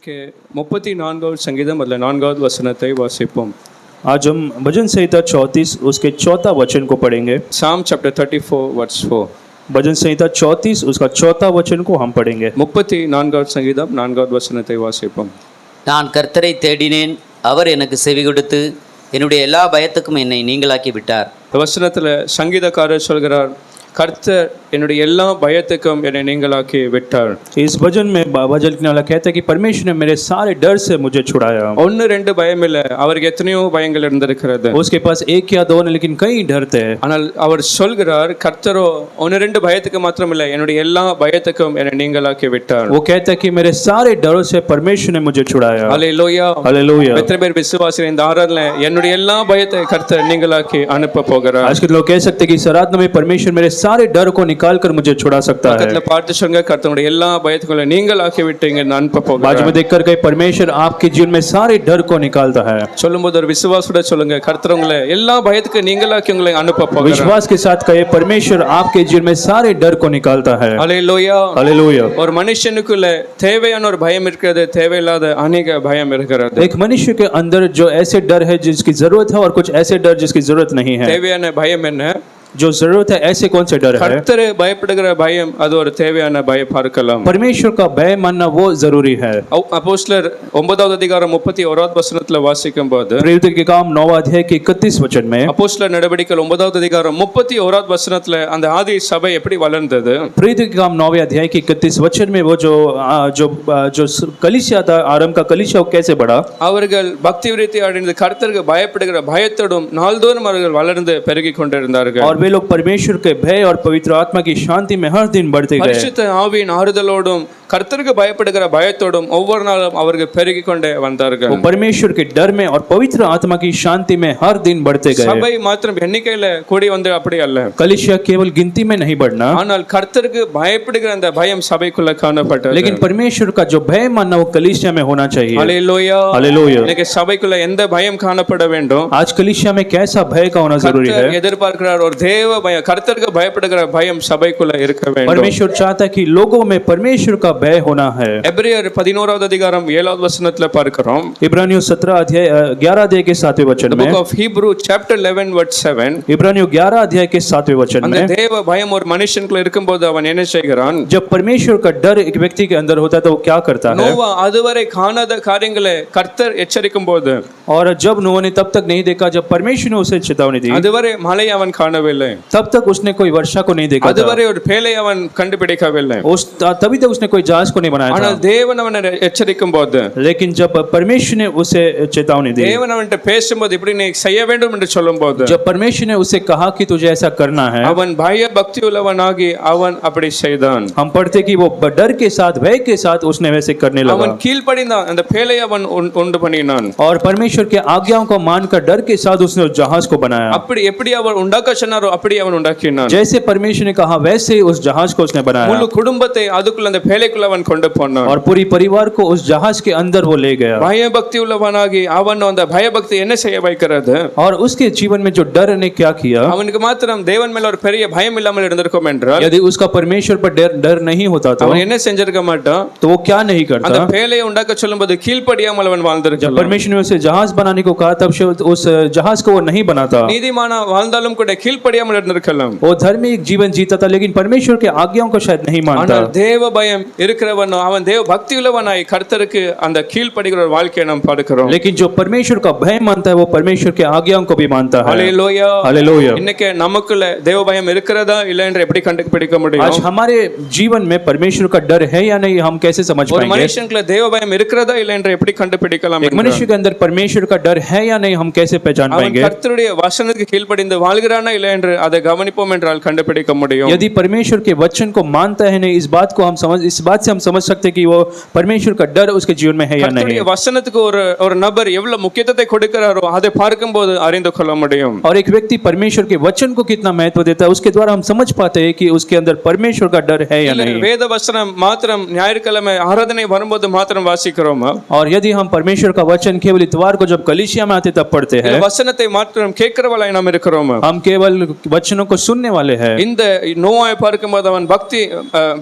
Okay, 34வது சங்கீதம் அதில் 4வது வசனத்தை வாசிப்போம். आज हम भजन संहिता 34 उसके चौथा वचन को पढ़ेंगे. Psalm chapter 34 verse 4. भजन संहिता 34 उसका चौथा वचन को हम पढ़ेंगे. 34வது சங்கீதம் 4வது வசனத்தை வாசிப்போம். நான் கர்த்தரை தேடினேன், அவர் எனக்கு செவி கொடுத்து என்னுடைய எல்லா பயத்துக்கும் என்னை நீங்களாக்கி விட்டார். இந்த வசனத்தில் சங்கீதக்காரர் சொல்கிறார், கர்த்தர் என்னுடைய எல்லா பயத்துக்கும் என்னை நீங்களாக்கி விட்டார். इस भजन में भजन लिखने वाला कहता है कि परमेश्वर ने मेरे सारे डर से मुझे छुड़ाया. ஒன்று ரெண்டு பயம் இல்லை, அவருக்கு எத்தனையோ பயங்கள் இருந்திருக்கிறது. उसके पास एक या दो नहीं लेकिन कई डर थे. ஆனால் அவர் சொல்கிறார், கர்த்தரோ ஒன்று ரெண்டு பயத்துக்கு மாத்திரம் இல்லை, என்னுடைய எல்லா பயத்துக்கும் என்னை நீங்களாக்கி விட்டார். वो कहता है कि मेरे सारे डरों से परमेश्वर ने मुझे छुड़ाया. அல்லேலூயா. हालेलुया. எத்தனை பேர் விசுவாசிகள் இந்த ஆராதனை என்னுடைய எல்லா பயத்தை கர்த்தர் நீங்களாக்கி அனுப்ப போகிறார். आज के लोग कह सकते हैं कि इस आराधना में परमेश्वर मेरे सारे डर को निकाल कर मुझे छुड़ा सकता है. பக்கத்துல பார்த்து சொல்லுங்க, கர்த்தருடைய எல்லா பயத்துக்கும் நீங்களாக்கி விட்டீங்க அனுப்ப बाजू போகிறார். में देखकर कहीं परमेश्वर आपके जीवन में सारे डर को निकालता है. சொல்லும்போது ஒரு விசுவாசோட சொல்லுங்க, கர்த்தர் உங்களை எல்லா பயத்துக்கு நீங்களாக்கி உங்களை அனுப்ப போகிறார். विश्वास के साथ कहे परमेश्वर आपके जीवन में सारे डर को निकालता है. அல்லேலூயா. हालेलुया. ஒரு மனுஷனுக்குள்ள தேவையான ஒரு பயம் இருக்கிறது, தேவையில்லாத அநேக பயம் இருக்கிறது. एक मनुष्य के अंदर जो ऐसे डर है जिसकी जरूरत है और कुछ ऐसे डर जिसकी जरूरत नहीं है. தேவையான பயம் என்ன? जो जरूरत है ऐसे कौन से डर है? கர்த்தரை பயப்படுகிற பயம் அது ஒரு தேவையான பயம் பார்க்கலாம். परमेश्वर का भय मानना वो जरूरी है. அப்போஸ்தலர் 9வது அதிகாரம் 31வது வசனத்துல வாசிக்கும் போது, प्रेरित के काम 9वां अध्याय के 31 वचन में, அப்போஸ்தலர் நடவடிக்கைகள் 9வது அதிகாரம் 31வது வசனத்துல அந்த ஆதி சபை எப்படி வளர்ந்தது? प्रेरित के काम 9वें अध्याय के 31 वचन में वो जो कलीसिया था, आरंभ का कलीसिया, वो कैसे बढ़ा. அவர்கள் பக்தி விருத்தி அடைந்து கர்த்தருக்கு பயப்படுகிற பயத்தோடும் நாள்தோறும் அவர்கள் வளர்ந்து பெருகிக் கொண்டிருந்தார்கள். और वे लोग परमेश्वर के भय और पवित्र आत्मा की शांति में हर दिन बढ़ते गए. பரிசுத்த ஆவியின் ஆறுதலோடும் கர்த்தருக்கு பயப்படுகிற பயத்தோடும் ஒவ்வொரு நாளும் அவர்கள் பெருகிக் கொண்டே வந்தார்கள். वो परमेश्वर के डर में और पवित्र आत्मा की शांति में हर दिन बढ़ते गए. சபை மாத்திரம் எண்ணிக்கையில கூடி வந்து அப்படி அல்ல. कलीसिया केवल गिनती में नहीं बढ़ना, ஆனால் கர்த்தருக்கு பயப்படுகிற அந்த பயம் சபைக்குள்ள காணப்பட்டது. लेकिन परमेश्वर का जो भय मानना वो कलीसिया में होना चाहिए. அல்லேலூயா. हालेलुया. இன்னைக்கு சபைக்குள்ள எந்த பயம் காணப்பட வேண்டும்? आज कलीसिया में कैसा भय का होना जरूरी है? கர்த்தர் எதிர்பார்க்கிறார் ஒரு தேவ பயம், கர்த்தருக்கு பயப்படுகிற பயம் சபைக்குள்ள இருக்க வேண்டும். परमेश्वर चाहता है कि लोगों में परमेश्वर का भय होना है. எபிரேயர் 11வது அதிகாரம் 7வது வசனத்துல பார்க்கிறோம். इब्रानियों 11 अध्याय के 7वें वचन The में, book of Hebrew chapter 11 verse 7. इब्रानियों 11 अध्याय के 7वें वचन அந்த में, தேவ பயம் ஒரு மனுஷனுக்குள்ள இருக்கும்போது அவன் என்ன செய்கிறான்? जब परमेश्वर का डर एक व्यक्ति के अंदर होता है तो वो क्या करता है? நோவா அதுவரை காணாத காரியங்களை கர்த்தர் எச்சரிக்கும் போது, और जब नूह ने तब तक नहीं देखा जब परमेश्वर ने उसे चेतावनी दी, அதுவரை மழை அவன் காணவில்லை, तब तक उसने कोई वर्षा को नहीं देखा था, அதுவரை ஒரு பேலை அவன் கண்டுபிடிக்கவில்லை. तभी तक उसने कोई जहाज को नहीं बनाया ஆனால் था. தேவன் அவனை எச்சரிக்கும் போது, लेकिन जब परमेश्वर ने उसे चेतावनी दी, தேவன் அவன்கிட்ட பேசும்போது இப்படி நீ செய்ய வேண்டும் என்று சொல்லும்போது, जब परमेश्वर ने उसे कहा कि तुझे ऐसा करना है, அவன் பய பக்தி உள்ளவனாகி அவன் அப்படி செய்தான். हम पढ़ते कि वो डर के साथ भय के साथ उसने वैसे करने लगा அவன் கீழ்ப்படிந்தான், அந்த பேலை அவன் உண்டு பண்ணினான். और परमेश्वर के आज्ञाओं को मानकर डर के साथ उसने उस जहाज को बनाया. அப்படி எப்படி அவன் உண்டாக்க சொன்னாரோ அப்படி அவன் உண்டாக்கினான். जैसे परमेश्वर ने कहा वैसे ही उस जहाज को उसने बनाया முழு குடும்பத்தை அதுக்குள்ள அந்த பேலைக்குள்ள அவன் கொண்டு போனான். और पूरी परिवार को उस जहाज के अंदर वो ले गया. பயபக்தி உள்ளவனாகி அவன் அந்த பயபக்தி என்ன செய்ய வைக்கிறது? और उसके जीवन में जो डर ने क्या किया, அவனுக்கு மாத்திரம் தேவன் மேல ஒரு பெரிய பயம் இல்லாமல் இருந்திருக்கும் என்றால், यदि उसका परमेश्वर पर डर नहीं होता तो அவன் என்ன செஞ்சிருக்க மாட்டான்? तो वो क्या नहीं அந்த करता. பேலையை உண்டாக்க சொல்லும்போது கீழ்ப்படியாமல் அவன் जब வாழ்ந்திருக்கலாம். परमेश्वर ने उसे जहाज बनाने को कहा तब से उस जहाज को वो नहीं बनाता. நீதிமானா வாழ்ந்தாலும் கூட கீழ்ப்படியாமல் இருந்திருக்கலாம். वो धार्मिक जीवन जीता था लेकिन परमेश्वर के आज्ञाओं को शायद नहीं मानता. ஆனால் தேவ பயம் இருக்கிறவன் அவன் தேவ பக்தி உள்ளவனாய் கர்த்தருக்கு அந்த கீழ்ப்படிகிற ஒரு வாழ்க்கையை நாம் பார்க்கிறோம். लेकिन जो परमेश्वर का भय मानता है वो परमेश्वर के आज्ञाओं को भी मानता है. ஹல்லேலூயா. हालेलुया. இன்னைக்கு நமக்குள்ள தேவ பயம் இருக்கிறதா இல்லை என்று எப்படி கண்டுபிடிக்க आज முடியும்? हमारे जीवन में परमेश्वर का डर है या नहीं हम कैसे समझ ஒரு पाएंगे? மனுஷனுக்குள்ள தேவ பயம் இருக்கிறதா இல்லை என்று எப்படி கண்டுபிடிக்கலாம்? एक मनुष्य के अंदर परमेश्वर का डर है या नहीं हम कैसे पहचान அவன் पाएंगे? கர்த்தருடைய வசனத்துக்கு கீழ்ப்படிந்து வாழ்கிறானா இல்லை என்று அதை கவனிப்போம் என்றால் கண்டுபிடிக்க முடியும். यदि परमेश्वर के वचन को मानता है नहीं, इस बात से हम समझ सकते हैं कि वो परमेश्वर का डर उसके जीवन में है या नहीं. கர்த்தருடைய வசனத்துக்கு ஒரு நபர் எவ்வளவு முக்கியத்துவத்தை கொடுக்கிறாரோ அதை பார்க்கும்போது அறிந்து கொள்ள முடியும். और एक व्यक्ति परमेश्वर के वचन को कितना महत्व देता है उसके द्वारा हम समझ पाते हैं कि उसके अंदर परमेश्वर का डर है या नहीं. வேத வசனம் மாத்திரம் ஞாயிற்றுக்கிழமை ஆராதனை வரும்போது மாத்திரம் வாசிக்கிறோமா? और यदि हम परमेश्वर का वचन केवल इतवार को जब कलीसिया में आते तब पढ़ते हैं, வசனத்தை மாத்திரம் கேட்கிறவளாய் நாம் இருக்கிறோமா? हम केवल वचनों को सुनने वाले हैं। இந்த நோவாயை பார்க்கும்போது அவன்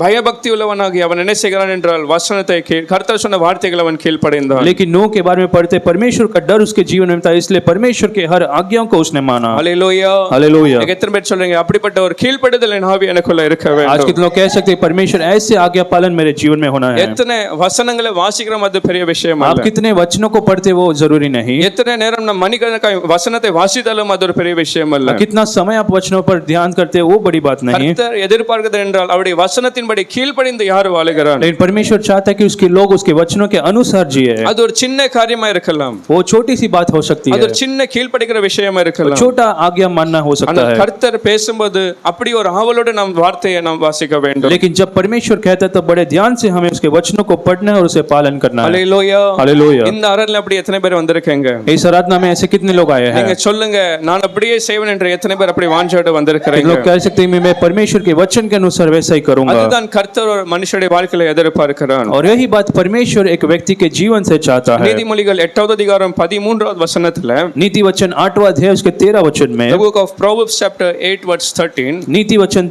பயபக்தி உள்ளவனாகி அவன் என்ன செய்கிறான் என்றால் வசனத்தை கர்த்தர் சொன்ன வார்த்தைகளை அவன் கீழ்ப்படைந்தான். लेकिन नूह के बारे में पढ़ते परमेश्वर का डर उसके जीवन में था, इसलिए परमेश्वर के हर आज्ञाओं को उसने माना। Hallelujah hallelujah. எத்தனை பேர் சொல்றீங்க அப்படிப்பட்ட ஒரு கீழ்ப்படிதலின் ஆவி எனக்குள்ள இருக்க आज வேண்டும்? कितने लोग कह सकते हैं परमेश्वर ऐसे आज्ञा पालन मेरे जीवन में होना है। எத்தனை வசனங்களை வாசிக்கிறோம் அது பெரிய விஷயம் आप அல்ல. कितने वचनों को पढ़ते वो जरूरी नहीं। எத்தனை நேரம் நம்ம மணிக்கணக்காய் வசனத்தை வாசித்தாலும் அது ஒரு பெரிய விஷயம் அல்ல. कितना समय आप वचनों पर ध्यान करते हैं वो बड़ी बात नहीं। கர்த்தர் எதிர்பார்க்கிறது என்றால் அவருடைய வசனத்தின்படி கீழ்ப்படிந்து யார் வாழுகிறான்? लेकिन परमेश्वर चाहता है कि उसके लोग उसके वचनों के अनुसार जिए। அது ஒரு சின்ன காரியமா இருக்கலாம், वो छोटी सी बात हो सकती அது है, ஒரு சின்ன கீழ்ப்படிக்கிற விஷயமா இருக்கலாம். छोटा आज्ञा मानना हो सकता ஆனால் है। கர்த்தர் பேசும்போது அப்படி ஒரு ஆவலோடு நாம் வார்த்தையை நாம் வாசிக்க வேண்டும். लेकिन जब परमेश्वर कहता है तो बड़े ध्यान से हमें उसके वचनों को पढ़ना है और उसे पालन करना है। ஹalleluya. हालेलुया। இந்த அரண்ல அப்படி எத்தனை பேர் வந்திருக்கீங்க? इस आराधना में ऐसे कितने लोग आए हैं? நீங்க சொல்லுங்க, நான் அப்படியே செய்வேன் என்று எத்தனை பேர் அப்படி வாஞ்சோடு வந்திருக்கிறீங்க? लोग कह सकते हैं मैं परमेश्वर के वचन के अनुसार वैसा ही करूंगा। அதுதான் கர்த்தர் ஒரு மனுஷனுடைய வாழ்க்கையில எதிர்பார்க்கிறார். और यही बात परमेश्वर एक व्यक्ति के जीवन से चाहता है। நீதிமொழிகள் 8வது அதிகாரம் 13வது வசனத்துல नीति वचन 8वां अध्याय उसके 13 वचन में, the book of Proverbs chapter 8 verse 13, नीति वचन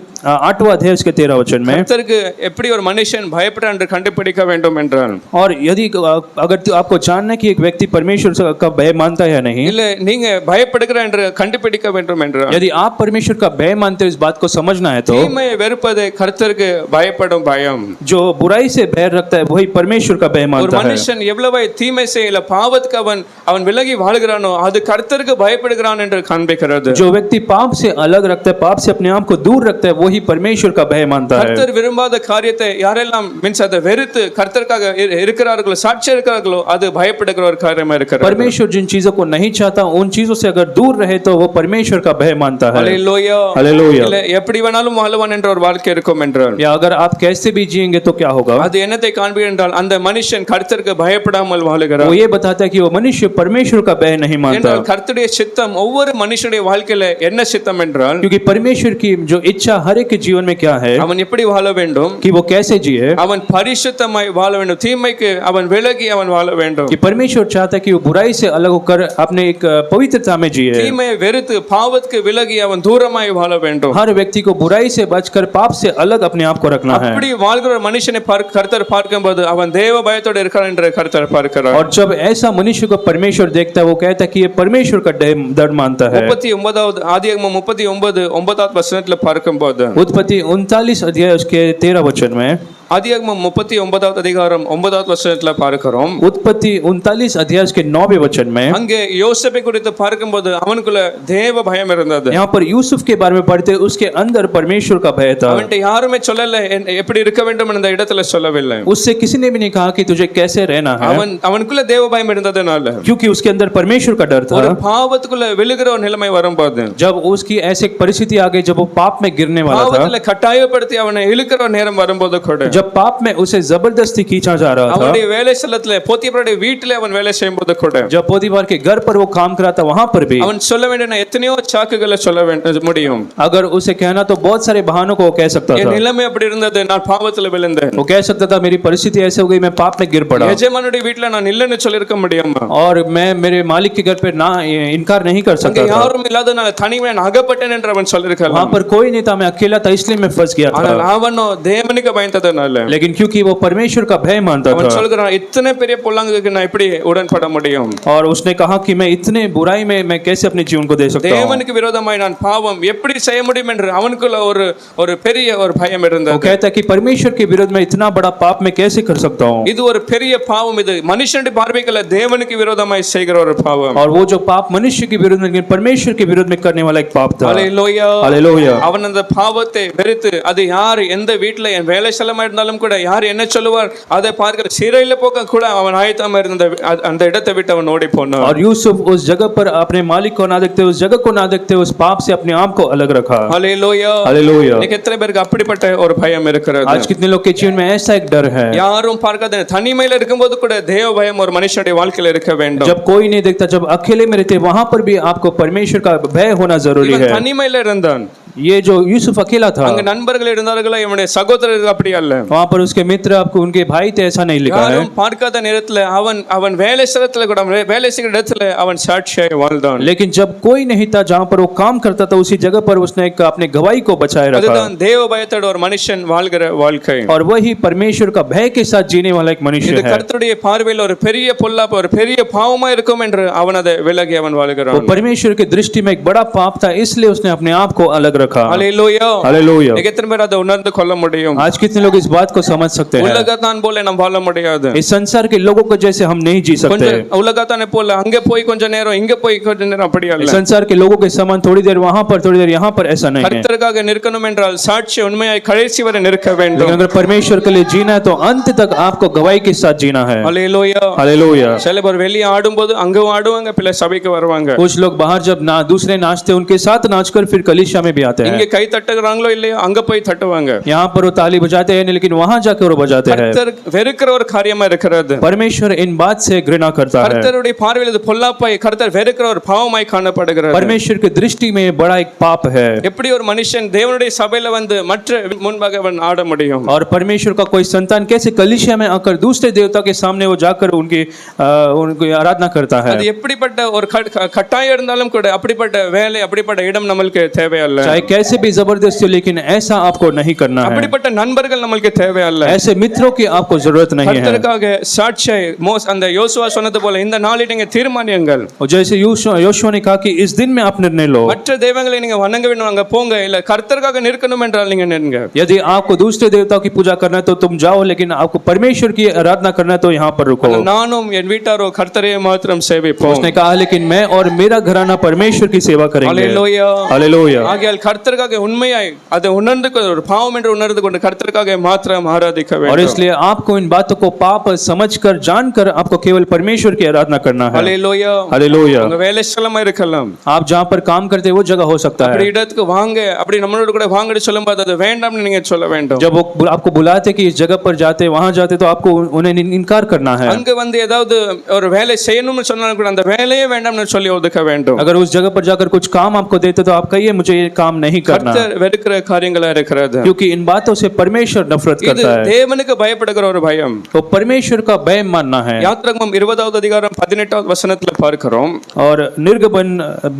8वां अध्याय उसके 13 वचन में, கர்த்தருக்கு எப்படி ஒரு மனுஷன் பயப்படுறான் என்று கண்டுபிடிக்க வேண்டும் என்றால், और यदि अगर आपको जानना कि एक व्यक्ति परमेश्वर का भय मानता है या नहीं, இல்ல நீங்க பயப்படுகிற என்று கண்டுபிடிக்க வேண்டும் என்றால், यदि आप परमेश्वर का भय मानते हो इस बात को समझना है तो தீமையை வெறுப்பது கர்த்தருக்கு பயப்படும் பயம். जो बुराई से भय रखता है वही परमेश्वर का भय ஒரு मानता है। மனுஷன் எவ்வளவு தீமை செய்யல பாவத்துக்கு அவன் விலகி வாழ்கிறானோ அது கர்த்தருக்கு பயப்படுகிறான் என்று காண்பிக்கிறது. जो व्यक्ति पाप से अलग रखता है, पाप से अपने आप को दूर रखता है, वही परमेश्वर का भय मानता है। கர்த்தர் விரும்பாத காரியத்தை யாரெல்லாம் அதை வெறுத்து கர்த்தருக்காக இருக்கிறார்களோ, சாட்சி இருக்கிறார்களோ, அது பயப்படுகிற ஒரு காரியமா இருக்கிறது. परमेश्वर जिन चीजों को नहीं चाहता उन चीजों से अगर दूर रहे तो वो परमेश्वर का भय मानता है। हालेलुया. हालेलुया। இல்ல எப்படி வேணாலும் வாழவான் என்ற ஒரு வாழ்க்கை இருக்கும் என்றால், या अगर आप कैसे भी जिएंगे तो क्या होगा? அது என்னத்தை காண்பிக்கிறது என்றால் அந்த மனுஷன் கர்த்தருக்கு பயப்படாமல் வாழுகிறார். वो ये बताता है कि वो मनुष्य परमेश्वर का भय नहीं मानता, என்றால் கர்த்தருடைய சித்தம் ஒவ்வொரு மனுஷனுடைய வாழ்க்கையில என்ன சித்தம் என்றால், क्योंकि परमेश्वर की जो इच्छा हर एक के जीवन में क्या है அவன் எப்படி வாழ வேண்டும், कि वो कैसे जिए, அவன் பரிசுத்தமாய் வாழ வேண்டும், தீமைக்கு அவன் விலகி அவன் வாழ வேண்டும். कि परमेश्वर चाहता है कि वो बुराई से अलग होकर अपने एक पवित्रता में जिए। தீமையை வெறுத்து பாவத்துக்கு விலகி அவன் தூரமாய் வாழ வேண்டும். हर व्यक्ति को बुराई से बचकर पाप से अलग अपने आप को रखना है। அப்படி வாழ்கிற ஒரு மனுஷனை கர்த்தர் பார்க்கும்போது அவன் தேவ பயத்தோடு இருக்கிறான் என்று கர்த்தர் பார்க்கிறார். और जब ऐसा मनुष्य को परमेश्वर देखता है वो कहता है कि ये परमेश्वर का डर मानता है। 39வது ஆதியாகமம் 39 9வது வசனத்துல பார்க்கும்போது, उत्पत्ति 39 अध्याय उसके 13 वचन में, ஆதியாகமம் 39வது அதிகாரம் 9வது வசனத்துல பார்க்கிறோம். उत्पत्ति 39 अध्याय उसके 9वें वचन में, அங்கே யோசேப்பை குறித்து பார்க்கும்போது அவனுக்குள்ள தேவ பயம் இருந்தது. यहाँ पर यूसुफ के बारे में पढ़ते उसके अंदर परमेश्वर का भय था। அவன்கிட்ட யாருமே சொல்லல எப்படி இருக்க வேண்டும் என்ற இடத்துல சொல்லவில்லை. उससे किसी ने भी नहीं कहा कि तुझे कैसे रहना है, அவனுக்குள்ள தேவ பயம் இருந்ததனால, क्योंकि उसके अंदर परमेश्वर का डर था। ஒரு பாவத்துக்குள்ள விழுகிற ஒரு நிலைமை வரும்போது, जब उसकी ऐसी एक परिस्थिति आ गई जब वो पाप में गिरने वाला था, பாவத்துல கட்டாயப்படுத்தி அவனை இழுக்கிற ஒரு நேரம் வரும்போது கூட, जब पाप में उसे जबरदस्ती खींचा जा रहा था, அவனுடைய வேலை ஸ்தலத்துல போத்திபாருடைய வீட்டிலே அவன் வேலை செய்யும்போது கூட, जब पोतीफर के घर पर वो काम करा था वहां पर भी அவன் சொல்ல வேண்டிய எத்தனையோ சாக்குகளை சொல்ல முடியும். अगर उसे कहना तो बहुत सारे बहानों को वो कह सकता என் था। நிலைமை அப்படி இருந்தது, நான் பாவத்துல விழுந்தேன். वो कह सकता था मेरी परिस्थिति ऐसे हो गई मैं पाप में गिर पड़ा, எஜமானுடைய வீட்டுல நான் இல்லைன்னு சொல்லிருக்க முடியுமா? और मैं मेरे मालिक के घर पे ना इनकार नहीं कर அங்க सकता था। யாரும் இல்லாதனால தனிமையை நான் அகப்பட்டேன் என்று அவன் சொல்லிருக்கலாம். वहां पर कोई नहीं था, मैं अकेला था इसलिए मैं फंस गया ஆனால் था। அவனோ தேவனுக்கு பயந்ததனால, लेकिन क्योंकि वो परमेश्वर का भय मानता அவன் था சொல்கிறான் இத்தனை பெரிய பொல்லாங்குக்கு நான் எப்படி உடன்பட முடியும்? और उसने कहा कि मैं इतने बुराई में मैं कैसे अपने जीवन को दे सकता हूँ। தேவனுக்கு விரோதமாய் நான் பாவம் எப்படி செய்ய முடியும் என்று அவனுக்குள்ள ஒரு பெரிய ஒரு பயம் वो இருந்தது. कहता है कि परमेश्वर के विरोध में इतना बड़ा पाप मैं कैसे कर सकता हूँ। இது ஒரு பெரிய பாவம். இது மனுஷனுடைய பார்வைக்குள்ள தேவனுக்கு விரோதமாய் செய்கிற ஒரு பாவம். और वो जो पाप मनुष्य के विरोध में लेकिन परमेश्वर के विरोध में करने वाला एक पाप था। ஹalleluya. हालेलुया। அவன் அந்த பாவத்தை வெறுத்து, அது யார் எந்த வீட்டுல என் வேலை ஸ்தலமா இருந்தாலும் கூட யார் என்ன சொல்லுவார் அதை பார்க்கிற சிறையில போக கூட அவன் ஆயத்தமா இருந்த அந்த இடத்தை விட்டு அவன் ஓடி போனான். और यूसुफ उस जगह पर अपने मालिक को ना देखते उस जगह को ना देखते उस पाप से अपने आप को अलग रखा। ஹalleluya. हालेलुया। இன்னைக்கு எத்தனை பேருக்கு அப்படிப்பட்ட ஒரு பயம் இருக்கிறது? आज कितने लोग के जीवन में ऐसा एक डर है, யாரும் பார்க்காத தனிமையில இருக்கும்போது கூட தேவ பயம் ஒரு மனுஷனுடைய வாழ்க்கையில இருக்க வேண்டும். जब कोई नहीं देखता, जब अकेले में रहते वहां पर भी आपको परमेश्वर का भय होना जरूरी है। தனிமையில இருந்தான், ये जो यूसुफ अकेला था, அங்க நண்பர்கள் இருந்தார்களா, இவனுடைய சகோதரர்கள் அப்படி அல்ல. वहां पर उसके मित्र आपको उनके भाई थे ऐसा नहीं लिखा है। யாரும் பார்க்காத நேரத்துல அவன் வேலை ஸ்தலத்துல கூட வேலை செய்கிற இடத்துல அவன் சாட்சியாய் வாழ்ந்தான். लेकिन जब कोई नहीं था जहां पर वो काम करता था, उसी जगह पर उसने एक अपने गवाही को बचाए रखा। அதுதான் தேவ பயத்தோட ஒரு மனுஷன் வாழ்கிற வாழ்க்கை. और वही परमेश्वर का भय के साथ जीने वाला एक मनुष्य இது है। கர்த்தருடைய பார்வையில் ஒரு பெரிய பொல்லாப்பு, ஒரு பெரிய பாவமா இருக்கும் என்று அவன் அதை விலகி அவன் वो வாழ்கிறான். परमेश्वर की दृष्टि में एक बड़ा पाप था, इसलिए उसने अपने आप को अलग रखा। ஹல்லேலூயா. हालेलुया। எத்தனை பேர் அதை உணர்ந்து கொள்ள முடியும்? आज कितने लोग इस बात को समझ सकते हैं? உலகத்தான் போல நாம் வாழ முடியாது. इस संसार के लोगों को जैसे हम नहीं जी सकते। கொஞ்சம் உலகத்தானே போல அங்க போய் கொஞ்ச நேரம் இங்க போய் கொஞ்ச நேரம் அப்படி इस அல்ல. संसार के लोगों के समान थोड़ी देर वहां पर थोड़ी देर यहाँ पर ऐसा नहीं है। கர்த்தருக்காக நிற்கணும் என்றால் சாட்சி உண்மையாய் கடைசி வரை நிற்க வேண்டும். लेकिन अगर परमेश्वर के लिए जीना है तो अंत तक आपको गवाही के साथ जीना है। ஹல்லேலூயா. हालेलुया। சில பேர் வெளியே ஆடும்போது அங்க ஆடுவாங்க, பிள்ளை சபைக்கு வருவாங்க. कुछ लोग बाहर जब दूसरे नाचते उनके साथ नाचकर फिर कलीसिया में भी आते हैं। இங்க கை தட்டுறாங்களோ இல்லையோ அங்க போய் தட்டுவாங்க. यहाँ पर वो ताली बजाते हैं लेकिन वहां जाकर वो बजाते हैं। கர்த்தர் வெறுக்கிற ஒரு காரியமா இருக்கிறது. परमेश्वर इन बात से घृणा करता है। கர்த்தருடைய பார்வையில் இது பொல்லாப்பாய், கர்த்தர் வெறுக்கிற ஒரு பாவமாய் காணப்படுகிறது. परमेश्वर की दृष्टि में बड़ा एक पाप है। எப்படி ஒரு மனுஷன் தேவனுடைய சபையில வந்து மற்ற முன்பாக அவன் ஆட முடியும்? और परमेश्वर का कोई संतान कैसे कलीसिया में आकर दूसरे देवता के सामने वो जाकर उनकी आराधना करता है? அது எப்படிப்பட்ட ஒரு கட்டாயம் இருந்தாலும் கூட அப்படிப்பட்ட வேலை, அப்படிப்பட்ட இடம் நமக்கு தேவையல்ல. चाहे कैसे भी जबरदस्ती हो, लेकिन ऐसा आपको नहीं करना है। அப்படிப்பட்ட நண்பர்கள் நமக்கு தேவையல்ல. ऐसे मित्रों की आपको जरूरत नहीं है। கர்த்தருக்காக சாட்சியாய் அந்த யோசுவா சொன்னது போல இந்த நாளில் நீங்க தீர்மானியுங்கள். और जैसे योशुआ ने कहा कि इस दिन में आप निर्णय लो। மற்ற தெய்வங்களை நீங்க வணங்க வேண்டும், அங்க போங்க. இல்ல கர்த்தருக்காக நிற்கணும் என்றால் நீங்க நின்னுங்க. यदि आपको दूसरे देवताओं की पूजा करना है तो तुम जाओ, लेकिन आपको परमेश्वर की आराधना करना है तो यहाँ पर रुको। நானும் என் வீட்டாரோ கர்த்தரையே மாத்திரம் சேவிப்போம். उसने कहा लेकिन मैं और मेरा घराना परमेश्वर की सेवा करेंगे। ஹல்லேலூயா. हालेलुया। ஆகையால் கர்த்தருக்காக உண்மையாய் அதை உணர்ந்து ஒரு பாவம் என்று உணர்ந்து கொண்டு கர்த்தருக்காக மாத்திரம் ஆராதிக்க और வேண்டும். इसलिए आपको इन बातों को पाप समझकर जानकर आपको केवल परमेश्वर की आराधना करना है। ஹல்லேலூயா. हालेलुया। உங்க வேலை ஸ்தலமா இருக்கலாம், आप जहाँ पर काम करते हैं वो जगह हो सकता அப்படி है। இடத்துக்கு வாங்க, அப்படி நம்மளோட கூட வாங்கன்னு சொல்லும்போது அது வேண்டாம்னு நீங்க சொல்ல வேண்டும். जब वो आपको बुलाते कि इस जगह पर जाते वहां जाते तो आपको उन्हें इनकार करना है। அங்க வந்து ஏதாவது ஒரு வேலை செய்யணும்னு சொன்னாலும் கூட அந்த வேலையே வேண்டாம்னு சொல்லி ஒதுக்க வேண்டும். अगर उस जगह पर जाकर कुछ काम आपको देते तो आप कहिए मुझे ये काम नहीं करना, கர்த்தர் வெறுக்கிற காரியங்களா இருக்கிறது. क्योंकि इन बातों से परमेश्वर नफरत இது करता है। தேவனுக்கு பயப்படுகிற ஒரு பயம். तो परमेश्वर का भय मानना है। யாத்திராகமம் 20வது அதிகாரம் 18வது வசனத்துல பார்க்கிறோம். और निर्गमन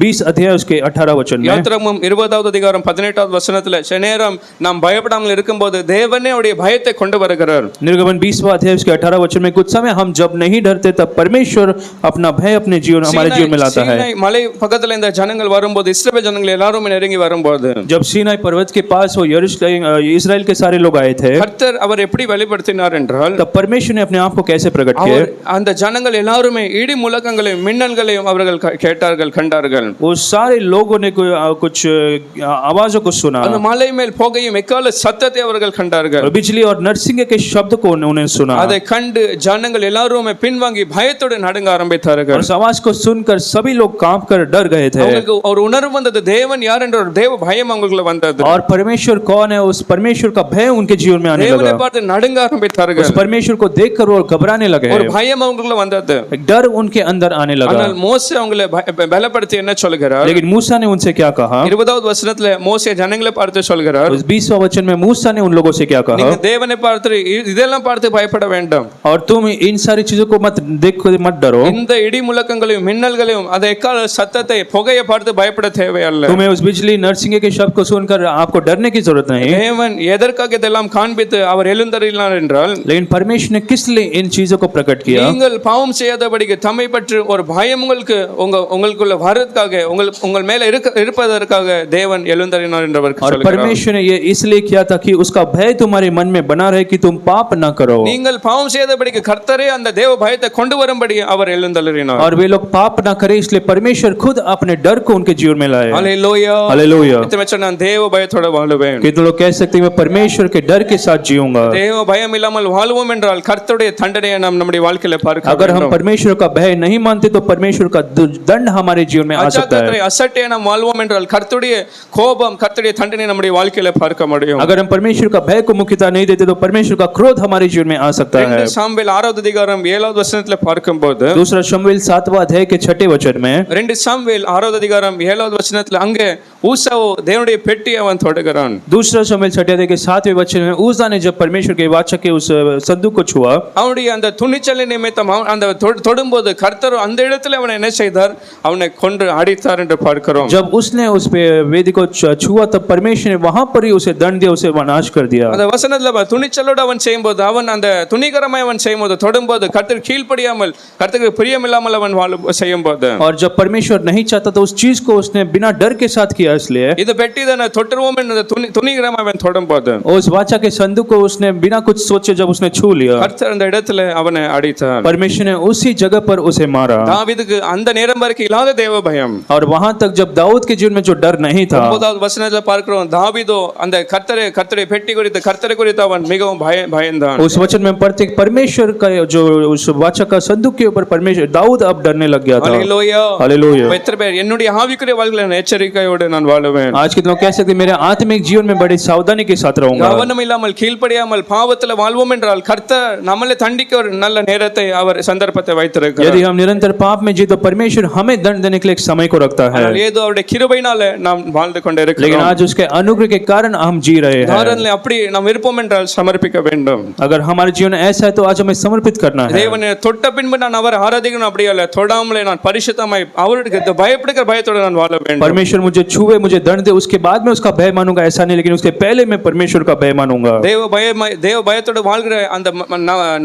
20 अध्याय उसके 18 वचन में, யாத்திராகமம் 20வது அதிகாரம் 18வது வசனத்துல நேரம் நாம் பயப்படாமல் இருக்கும்போது தேவனே அவருடைய பயத்தை கொண்டு வருகிறார். निर्गमन 20वां अध्याय उसके 18 वचन में, कुछ समय हम जब नहीं डरते तब परमेश्वर अपना भय अपने जीवन हमारे जीवन में लाता है। சீனாய் மலை பக்கத்துல இந்த ஜனங்கள் வரும்போது, இஸ்ரவேல் ஜனங்கள் எல்லாரும் நெருங்கி வரும்போது, जब सीनाई पर्वत के पास वो यरूशलेम इस्राएल के सारे लोग आए थे, கர்த்தர் அவர் எப்படி வெளிப்படுத்தினார் என்றால், तब परमेश्वर ने अपने आप को कैसे प्रकट किया? அந்த ஜனங்கள் எல்லாருமே இடி முழக்கங்களையும் மின்னல்களையும் அவர்கள் கேட்டார்கள், கண்டார்கள். वो सारे लोगों ने कुछ आवाजों को सुना, அந்த மலை மேல் புகையும் எக்கால சத்தத்தை அவர்கள் கண்டார்கள். और बिजली और नरसिंगे के शब्द को उन्हें सुना। அதை கண்டு ஜனங்கள் எல்லாரும் பின்வாங்கி பயத்தோடு நடுங்க ஆரம்பித்தார்கள். और उस आवाज को सुनकर सभी लोग कांप कर डर गए थे। அவங்களுக்கு ஒரு உணர்வு வந்தது, தேவன் யார் என்ற ஒரு தேவ பயம் அவங்களுக்கு வந்தது. और परमेश्वर कौन है, उस परमेश्वर का भय उनके जीवन में आने தேவனை लगा। பார்த்து நடுங்க ஆரம்பித்தார்கள். उस परमेश्वर को देखकर वो घबराने लगे, ஒரு பயம் அவங்களுக்கு வந்தது. एक डर उनके अंदर आने लगा। ஆனால் மோசே அவங்களை பலப்படுத்தி என்ன சொல்கிறார்? लेकिन मूसा ने उनसे क्या कहा? 20வது வசனத்துல மோசே ஜனங்களை பார்த்து சொல்கிறார், उस 20वां वचन में मूसा ने उन लोगों से क्या कहा? நீங்க தேவனை பார்த்து இதெல்லாம் பார்த்து பயப்பட வேண்டாம். और तुम इन सारी चीजों को मत देखो, मत डरो। இந்த இடி முழக்கங்களையும் மின்னல்களையும் அதை எக்கால சத்தத்தை புகையை பார்த்து பயப்பட தேவையல்ல. तुम्हें उस बिजली नरसिंगे के शब्द को सुनकर आपको डरने की जरूरत नहीं। தேவன் எதற்காக இதெல்லாம் காண்பித்து அவர் எழுந்தருளினார் என்றால், लेकिन परमेश्वर ने किस लिए इन चीजों को प्रकट किया? நீங்கள் பாவம் செய்யாதபடிக்கு தம்மை பற்றி ஒரு பயம் உங்களுக்குள்ள வரதுக்காக, உங்கள் மேல இருப்பதற்காக தேவன் எழுந்தருளினார் என்று அவர் और சொல்கிறார். परमेश्वर ने ये इसलिए किया था कि उसका भय तुम्हारे मन में बना रहे कि तुम पाप ना करो। நீங்கள் பாவம் செய்யாதபடிக்கு கர்த்தரே அந்த தேவ பயத்தை கொண்டு வரும்படி அவர் எழுந்தருளினார். और वे लोग पाप ना करें इसलिए परमेश्वर खुद अपने डर को उनके जीवन में लाए। ஹல்லேலூயா. हालेलुया। இத்தனை வச்ச நான் தேவ பயத்தோட வாழுவேன். कितने लोग कह सकते हैं मैं परमेश्वर के डर के साथ जीऊंगा? தேவ பயம் இல்லாமல் வாழ்வோம் என்றால் கர்த்தருடைய தண்டனையை நாம் நம்முடைய வாழ்க்கையில பார்க்க अगर हम வேண்டும். परमेश्वर का भय नहीं मानते तो परमेश्वर का दंड हमारे जीवन में आ सकता है। அசட்டை நாம் வாழ்வோம் என்றால் கர்த்தருடைய கோபம், கர்த்தருடைய தண்டனை நம்முடைய வாழ்க்கையில பார்க்க முடியும். अगर हम परमेश्वर का भय को मुख्यता नहीं देते तो परमेश्वर का क्रोध हमारे जीवन में आ सकता है। சாமுவேல் 6வது அதிகாரம் 7வது வசனத்துல பார்க்கும்போது, दूसरा शमूएल 7वां अध्याय के 6वें वचन में, 2 சாமுவேல் 6வது அதிகாரம் 7வது வசனத்துல அங்கே ஊசாவோ தேவனுடைய பெட்டி அவன் தொடுகிறான். दूसरा शमूएल 6 अध्याय के 7वें वचन में उज्जा ने जब परमेश्वर के वाचा के उस संदूक को छुआ, அவனுடைய அந்த துணிச்சலின் நிமித்தம் அந்த தொடும்போது கர்த்தர் அந்த இடத்துல அவனை என்ன செய்தார், அவனை கொன்று அடித்தார் என்று பார்க்கிறோம். जब उसने उस पे वेदी को छुआ तब परमेश्वर ने वहां पर ही उसे दंड दिया, उसे नाश कर दिया. அந்த வசனத்துல துணிச்சலோடு அவன் செய்யும்போது, அவன் அந்த துணிகரமாய் அவன் செய்யும்போது, தொடும்போது கர்த்தர் கீழ்ப்படியாமல் கர்த்தருக்கு பிரியமில்லாமல் அவன் செய்யும்போது, और जब परमेश्वर नहीं चाहता तो उस चीज को उसने बिना डर के साथ किया. इसलिए இது பெட்டி தான தொட்டுருவோம் என்ற துணிகரமாய் அவன் தொடும்போது, उस वाचा के संदूक को उसने बिना कुछ सोचे जब उसने छू लिया, கர்த்தர் அந்த இடத்துல அவனை அடித்தார். परमेश्वर ने उसी जगह पर उसे मारा. தாவீதுக்கு அந்த நேரம் வரைக்கும் இல்லாத தேவ பயம். और वहां तक जब दाऊद के जीवन में जो डर नहीं था, 9வது வசனத்துல பார்க்கிறோம், தாவீதோ அந்த கர்த்தருடைய பெட்டி குறித்து கர்த்தரை குறித்து அவன் மிகவும் பயந்தான். उस वचन में पढ़ते परमेश्वर का जो उस वाचा का संदूक के ऊपर परमेश्वर दाऊद अब डरने लग गया था. Hallelujah, hallelujah. எத்தனை பேர் என்னுடைய ஆவிக்குரிய வாழ்க்கையில நான் எச்சரிக்கையோடு நான் வாழுவேன். आज के लोग कह सकते मेरे आत्मिक जीवन में बड़ी सावधानी के साथ रहूंगा. கவனம் இல்லாமல் கீழ்ப்படியாமல் பாவத்துல வாழ்வோம் என்றால் கர்த்தர் நம்மளை தண்டிக்க ஒரு நல்ல நேரத்தை அவர் சந்தர்ப்பத்தை வைத்திருக்கிறார். यदि हम निरंतर पाप में जी तो परमेश्वर हमें दंड देने के लिए एक समय को रखता है. ஏதோ அவருடைய கிருபையினால நாம் வாழ்ந்து கொண்டே இருக்கிறோம். लेकिन आज उसके अनुग्रह के कारण हम जी रहे हैं. தாரன்ல அப்படி நாம் விருப்பம் என்றால் சமர்ப்பிக்க வேண்டும். अगर हमारे जीवन ऐसा है तो आज हमें समर्पित करना है. தேவனை தொட்ட பின்பு நான் அவர் ஆராதிக்கணும் அப்படி அல்ல, தொடாமலே நான் பரிசுத்தமாய் அவருக்கு பயப்படுகிற பயத்தோடு நான் வாழ வேண்டும். परमेश्वर मुझे छुए मुझे दंड दे उसके बाद में उसका भय मानूंगा ऐसा नहीं, लेकिन उसके पहले मैं परमेश्वर का भय मानूंगा. தேவ பயத்தோடு வாழ்கிற அந்த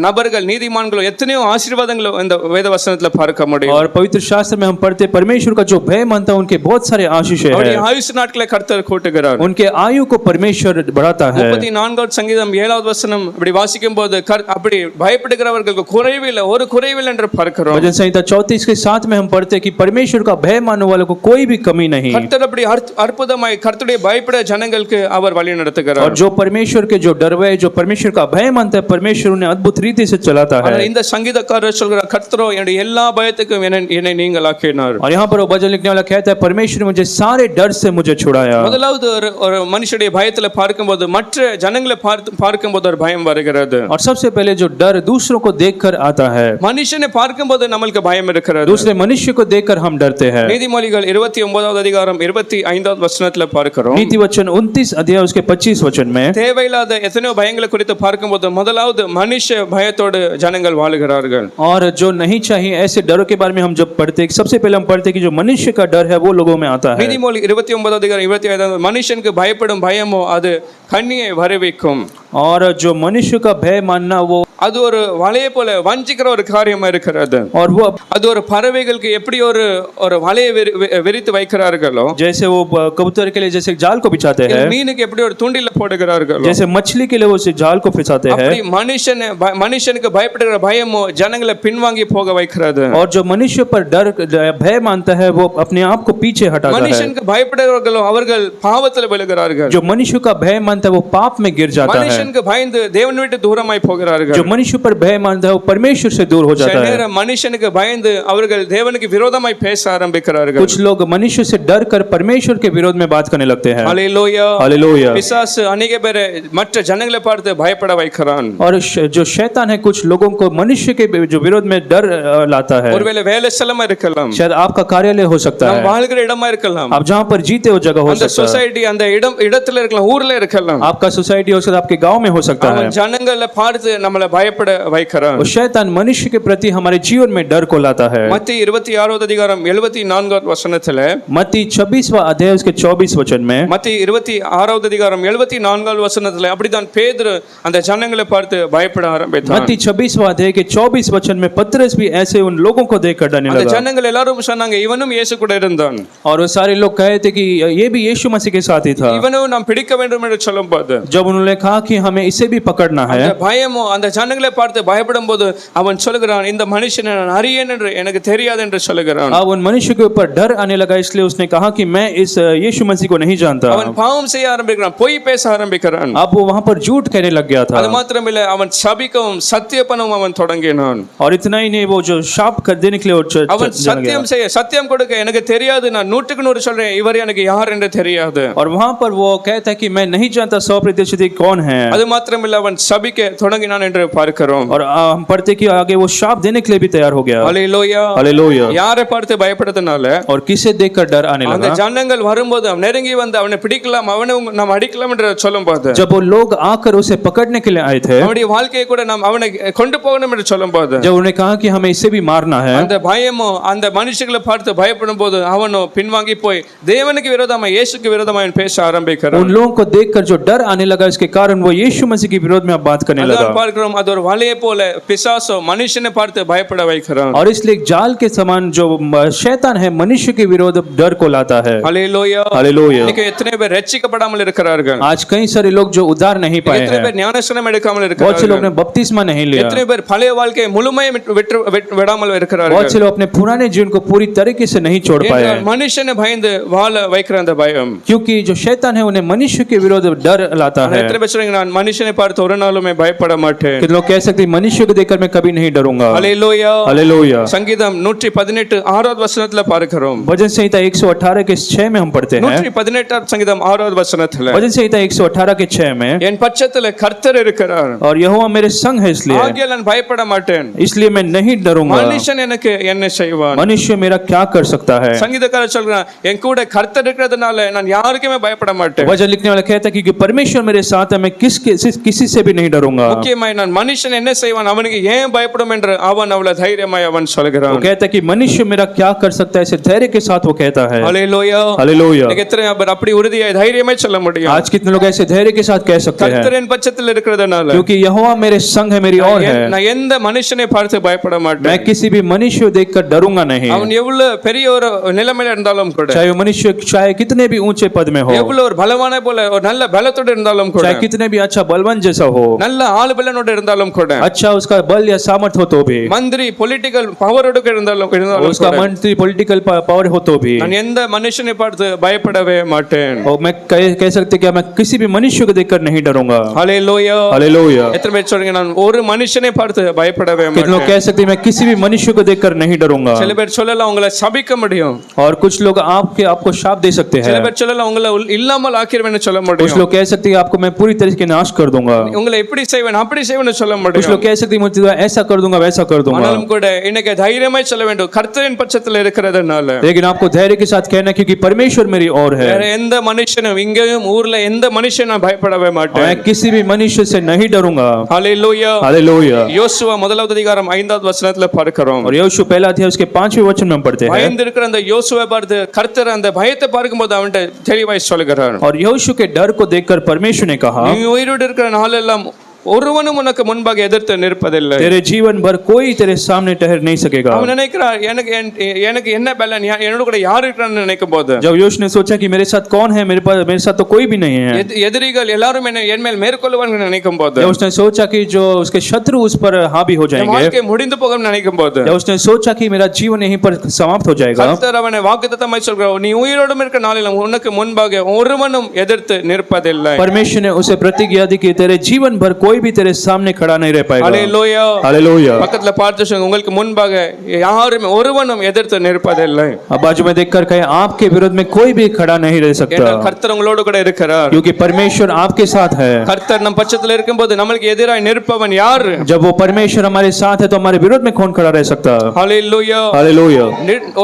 நபர்கள் நீதிமான்கள் எத்தனையோ ஆசீர்வாதங்கள் இந்த வேத வசனத்துல பார்க்க முடியும். और पवित्र शास्त्र में हम पढ़ते परमेश्वर का जो भय मानता है उनके बहुत सारे आशीष है. அவருடைய ஆயுசு நாட்களை கர்த்தர் கூட்டுகிறார். उनके आयु को परमेश्वर बढ़ाता है. 34வது சங்கீதம் 7வது வசனம் அப்படி வாசிக்கும் போது அப்படி பயப்படுகிறவர்களுக்கு குறைவில்லை, ஒரு குறைவில்லை என்று பார்க்கிறோம். भजन संहिता 34 के 7 में हम पढ़ते हैं कि परमेश्वर का भय मानने वालों को कोई भी कमी नहीं. கர்த்தர் அப்படி அற்புதமாய் கர்த்தருடைய பயப்பட ஜனங்களுக்கு அவர் வழி நடத்துகிறார். और जो परमेश्वर के जो डरवे जो परमेश्वर का भय मानता है परमेश्वर उन्हें अद्भुत रीति से चलाता है. இந்த சங்கீதக்காரர் சொல்கிறார், கர்த்தரோ என்னுடைய எல்லா பயத்துக்கும் என்னை நீங்களாக்கினார். और यहाँ पर वो भजन लिखने वाला कहता है परमेश्वर ने मुझे सारे डर से मुझे छुड़ाया. முதலாவது ஒரு மனுஷனுடைய பயத்துல பார்க்கும்போது மற்ற ஜனங்களை பார்க்கும்போது ஒரு பயம் வருகிறது. और सबसे पहले जो डर दूसरों को देखकर आता है, மனுஷனை பார்க்கும்போது நமக்கு பயம் இருக்கிறது. दूसरे मनुष्य को देखकर हम डरते हैं. நீதிமொழிகள் 29வது அதிகாரம் 25வது வசனத்துல பார்க்கிறோம். नीति वचन 29 अध्याय उसके 25 वचन में தேவையில்லாத எத்தனையோ பயங்களை குறித்து பார்க்கும்போது முதலாவது மனுஷ பயத்தோடு ஜனங்கள் வாழுகிறார்கள். और जो नहीं चाहिए ऐसे डरों के बारे में हम जब पढ़ते हैं, सबसे पहले हम पढ़ते हैं कि जो मनुष्य का डर है वो लोगों में आता है. நீதிமொழி 29வது அதிகாரம் 25வது மனுஷனுக்கு பயப்படும் பயமோ அது கண்ணியை வரவைக்கும். और जो मनुष्य का भय मानना वो அது ஒரு வலையை போல வஞ்சிக்கிற ஒரு காரியமா இருக்கிறது. और वो அது ஒரு பறவைகளுக்கு எப்படி ஒரு வலையை விரித்து வைக்கிறார்களோ, जैसे वो कबूतर के लिए जैसे जाल को बिछाते हैं, மீனுக்கு எப்படி ஒரு தூண்டில போடுகிறார்களோ, जैसे मछली के लिए वो जाल को फंसाते हैं, அப்படி மனுஷனுக்கு பயப்படுகிற பயமோ ஜனங்களை பின்வாங்கி போக வைக்கிறது. और जो मनुष्य पर डर भय मानता है वो अपने आप को पीछे हटाता है. மனுஷனுக்கு பயப்படுகிறவர்களோ அவர்கள் பாவத்தில் விழுகிறார்கள். जो मनुष्य का भय मानता है वो पाप में गिर जाता है. மனுஷனுக்கு பயந்து தேவனை விட்டு தூரமாய் போகிறார்கள். जो मनुष्य पर भय मानता है वो परमेश्वर से दूर हो जाता है. மனுஷனுக்கு பயந்து அவர்கள் தேவனுக்கு விரோதமாய் பேச ஆரம்பிக்கிறார்கள். कुछ लोग मनुष्य से डर कर परमेश्वर के विरोध में बात करने लगते हैं. Hallelujah, hallelujah. பிசாசு अनेक பேரை மற்ற ஜனங்களை பார்த்து பயப்பட வைக்கிறான். और जो शैतान है कुछ लोगों को मनुष्य के जो विरोध में डर लाता है. ஒருவேளை வேலை ஸ்தலமா இருக்கலாம், शायद आपका कार्यालय हो सकता है, வாழ்கிற இடமா இருக்கலாம், आप जहाँ पर जीते हो जगह हो அந்த सकता है, சொசைட்டி அந்த இடத்துல இருக்கலாம், ஊர்ல இருக்கலாம், आपका सोसाइटी हो सकता है, आपके गांव में हो सकता है. ஜனங்களை பார்த்து நம்மளை பயப்பட வைக்கிறான். और शैतान मनुष्य के प्रति हमारे जीवन में डर को लाता है. மத்தேயு 26வது அதிகாரம் 74வது வசனத்துல, मत्ती 26वां अध्याय उसके 24 वचन में, மத்தேயு 26வது அதிகாரம் 74வது வசனத்துல அப்படிதான் பேதுரு அந்த ஜனங்களை பார்த்து பயப்பட ஆரம்பித்தான். मत्ती 26वां अध्याय के 24 वचन में पतरस भी ऐसे उन लोगों को देखकर डरने அந்த लगा. ஜனங்கள் எல்லாரும் சொன்னாங்க, இவனும் இயேசு கூட இருந்தான், और वो सारे लोग कहे थे कि ये भी यीशु मसीह के साथ ही था. இவனும் நாம் பிடிக்க வேண்டும் என்று சொல்லும்போது, जब उन्होंने कहा कि हमें इसे भी पकड़ना है, அந்த பயமோ அந்த ஜனங்களை பார்த்து பயப்படும் போது அவன் சொல்லுகிறான், இந்த மனுஷனை நான் அறியேன் என்று எனக்கு தெரியாது என்று சொல்லுகிறான். अब उन मनुष्य के ऊपर डर आने लगा, इसलिए उसने कहा कि मैं इस यीशु मसीह को नहीं जानता. அவன் பாவம் செய்ய ஆரம்பிக்கிறான், பொய் பேச ஆரம்பிக்கிறான். अब वो वहां पर झूठ कहने लग गया था. அது மாத்திரமில்லை, அவன் சபிக்கவும் சத்தியப்பனவும் அவன் தொடங்கினான். और इतना ही नहीं, वो जो शाप कर देने के लिए அவன் சத்தியம் செய்ய சத்தியம் கொடுக்க, எனக்கு தெரியாது, நான் 100% சொல்றேன், இவர் எனக்கு யார் என்று தெரியாது. और वहां पर वो कहता है कि मैं नहीं जानता 100% कौन है. அது மாத்திரமில்லை, அவன் சபிக்க தொடங்கினான் என்று பார்க்கிறோம். और हम पढ़ते कि आगे वो शाप देने के लिए भी तैयार हो गया. ஹல்லேலூயா. हालेलुया. யாரை பார்த்து பயப்படுறதுனால और किसे देखकर डर आने அந்த लगा. ஜனங்கள் வரும்போது அவன் நெருங்கி வந்து அவனை பிடிக்கலாம் அவனை நாம் அடிக்கலாம் என்று சொல்லும்போது जब वो लोग आकर उसे पकड़ने के लिए आए थे, அவனுடைய வாழ்க்கையை கூட நாம் அவனை கொண்டு போகணும் என்று சொல்லும்போது जब उन्होंने कहा कि हमें इसे भी मारना है, அந்த பயமோ அந்த மனுஷங்களை பார்த்து பயப்படும் போது அவனோ பின்வாங்கி போய் தேவனுக்கு விரோதமா இயேசுக்கு விரோதமா அவன் பேச ஆரம்பிக்கிறான். उन लोगों को देखकर जो डर आने लगा, इसके कारण वो यीशु मसीह के विरोध में अब बात करने लगा. அதான் பார்க்கிறோம் அது ஒரு வலையை போல பிசாசோ மனுஷனை பார்த்து பயப்பட வைக்கிறான். और इसलिए एक जाल के समान जो शैतान है मनुष्य के विरोध डर को लाता है. ஹல்லேலூயா. हालेलुया. இன்னைக்கு எத்தனை பேர் ரட்சிக்கப்படாமல் இருக்கிறார்கள்? आज कई सारे लोग जो उद्धार नहीं पाए எத்தனை हैं, பேர் ஞானஸ்நானம் எடுக்காமல் बहुत से இருக்கிறார்கள்? लोग ने बपतिस्मा नहीं लिया, எத்தனை பேர் பழைய வாழ்க்கையை முழுமையை விடாமல் बहुत இருக்கிறார்கள்? से लोग अपने पुराने जीवन को पूरी तरीके से नहीं छोड़ पाए ஏனென்றால் हैं, மனுஷனை பயந்து வாழ வைக்கிற அந்த பயம். क्योंकि जो शैतान है उन्हें मनुष्य के विरोध डर लाता है. எத்தனை பேர் சொல்றீங்க நான் மனுஷனை பார்த்து ஒரு நாளுமே பயப்பட மாட்டேன்? कि लोग कह सकते हैं मनुष्य को देखकर मैं कभी नहीं डरूंगा. ஹல்லேலூயா. हालेलुया. சங்கீதம் 118 ஆறாவது வசனத்துல பார்க்கிறோம். भजन संहिता 118 के 6 में हम पढ़ते हैं. 118 சங்கீதம் ஆறாவது வசனத்துல भजन संहिता 118 के 6 में, என் பட்சத்துல கர்த்தர் இருக்கிறார் और यहोवा मेरे संग है इसलिए ஆகையால் நான் பயப்பட மாட்டேன். इसलिए मैं नहीं डरूंगा. மனுஷன் எனக்கு என்ன செய்வான்? मनुष्य मेरा क्या कर सकता है. சங்கீதக்காரர் சொல்றான் என் கூட கர்த்தர் இருக்கிறதுனால நான் யாருக்குமே பயப்பட மாட்டேன். भजन लिखने वाला कहता है कि परमेश्वर मेरे साथ है, मैं किसी से भी नहीं डरूंगा. முக்கியமாய் நான் மனுஷன் என்ன செய்வான் அவனுக்கு ஏன் பயப்படும் என்று அவன் அவ்வளவு தைரியமாய் அவன் वो சொல்கிறான். कहता है कि मनुष्य मेरा क्या कर सकता है, ऐसे धैर्य के साथ वो कहता है. ஹல்லேலூயா. हालेलुया. இன்னைக்கு எத்தனை பேர் அப்படி உறுதியாய் தைரியமாய் சொல்ல முடியும்? आज कितने लोग ऐसे धैर्य के साथ कह सकते हैं, கர்த்தரின் பட்சத்தில் இருக்கிறதுனால क्योंकि यहोवा मेरे संग है, मेरी और है, நான் எந்த மனுஷனை பார்த்து பயப்பட मैं மாட்டேன். किसी भी मनुष्य को देखकर डरूंगा नहीं. அவன் எவ்வளவு பெரிய ஒரு நிலைமையில இருந்தாலும் கூட चाहे वो मनुष्य चाहे कितने भी ऊंचे पद में हो, எவ்வளவு ஒரு பலவான போல ஒரு நல்ல பலத்தோடு இருந்தாலும் கூட चाहे कितने भी अच्छा बलवान जैसा हो, நல்ல ஆளுபலனோடு இருந்தாலும் கூட अच्छा उसका बल या सामर्थ हो तो भी, மந்திரி பொலிட்டிக்கல் பவரோடு இருந்தாலும் उसका கூட मंत्री पॉलिटिकल पावर हो तो भी, நான் எந்த மனுஷனை பார்த்து பயப்படவே மாட்டேன். और मैं कह सकते कि मैं किसी भी मनुष्य को देखकर नहीं डरूंगा. ஹல்லேலூயா. हालेलुया. எத்தனை பேர் சொல்றீங்க நான் ஒரு மனுஷனை பார்த்து பயப்படவே कितने लोग மாட்டேன்? कह सकते हैं मैं किसी भी मनुष्य को देखकर नहीं डरूंगा. சில பேர் சொல்லலாம் உங்களை சபிக்க முடியும். और कुछ लोग आपको शाप दे सकते சில हैं, பேர் சொல்லலாம் உங்களை இல்லாமல் ஆக்கிடுவேன்னு சொல்ல कुछ முடியும். लोग कह सकते हैं आपको मैं पूरी तरीके से नाश कर दूंगा, உங்களை எப்படி செய்வேன் அப்படி செய்வேன்னு சொல்ல कुछ முடியும். लोग कह सकते हैं मुझे ऐसा कर दूंगा वैसा कर दूंगा. ஆனாலும் கூட இன்னைக்கு தைரியமாய் சொல்ல வேண்டும் கர்த்தரின் பட்சத்தில் இருக்கிறதுனால लेकिन आपको धैर्य के साथ कहना है, क्योंकि परमेश्वर मेरी ओर है, வேற எந்த மனுஷனும் இங்கேயும் ஊர்ல எந்த மனுஷன் நான் பயப்படவே மாட்டேன். मैं किसी भी मनुष्य से नहीं डरूंगा. ஹல்லேலூயா. हालेलुया. யோசுவா முதலாவது அதிகாரம் 5வது வசனத்துல பார்க்கிறோம். और यहोशू पहला अध्याय उसके 5वें वचन में हम पढ़ते हैं, பயந்து இருக்கிற அந்த யோசுவை பார்த்து கர்த்தர் அந்த பயத்தை பார்க்கும்போது அவன்கிட்ட தெளிவாய் சொல்கிறார் और यहोशू के डर को देखकर परमेश्वर ने कहा, நீ உயிரோடு இருக்கிற நாளெல்லாம் ஒருவனும் உனக்கு முன்பாக எதிர்த்து நிற்பதில்லை. तेरे जीवन भर कोई तेरे सामने ठहर नहीं सकेगा. அவன் நினைக்கிறான் எனக்கு என்ன பலன் என்னோட கூட யார் இருக்கிறான்னு நினைக்கும் போது जब यहोशू ने सोचा कि मेरे साथ कौन है, मेरे साथ तो कोई भी नहीं है, எதிரிகள் எல்லாரும் என் மேல் மேற்கொள்வார்கள் நினைக்கும் போது जब उसने सोचा कि जो उसके शत्रु उस पर हावी हो என் जाएंगे, வாழ்க்கை முடிந்து போகும் நினைக்கும் போது जब उसने सोचा कि मेरा जीवन यहीं पर समाप्त हो जाएगा, கர்த்தர் அவனை வாக்குத்தத்தமாய் சொல்கிறார் நீ உயிரோடு இருக்கிற நாளில் உனக்கு முன்பாக ஒருவனும் எதிர்த்து நிற்பதில்லை. परमेश्वर ने उसे प्रतिज्ञा दी कि तेरे जीवन भर कोई भी तेरे सामने खड़ा नहीं रह पाएगा. ஹல்லேலூயா. हालेलुया. பக்கத்துல பார்த்து சொல்லுங்க உங்களுக்கு முன்பாக யாரும் ஒருவனும் எதிர்த்து நிற்பதில்லை. अब बाजू में देखकर कहे आपके विरोध में कोई भी खड़ा नहीं रह सकता, ஏன்னா கர்த்தர் உங்களோடு கூட இருக்கிறார். क्योंकि परमेश्वर आपके साथ है. கர்த்தர் நம் பட்சத்துல இருக்கும்போது நமக்கு எதிராய் நிற்பவன் யார்? जब वो परमेश्वर हमारे साथ है तो हमारे विरोध में कौन खड़ा रह सकता है. ஹல்லேலூயா. हालेलुया.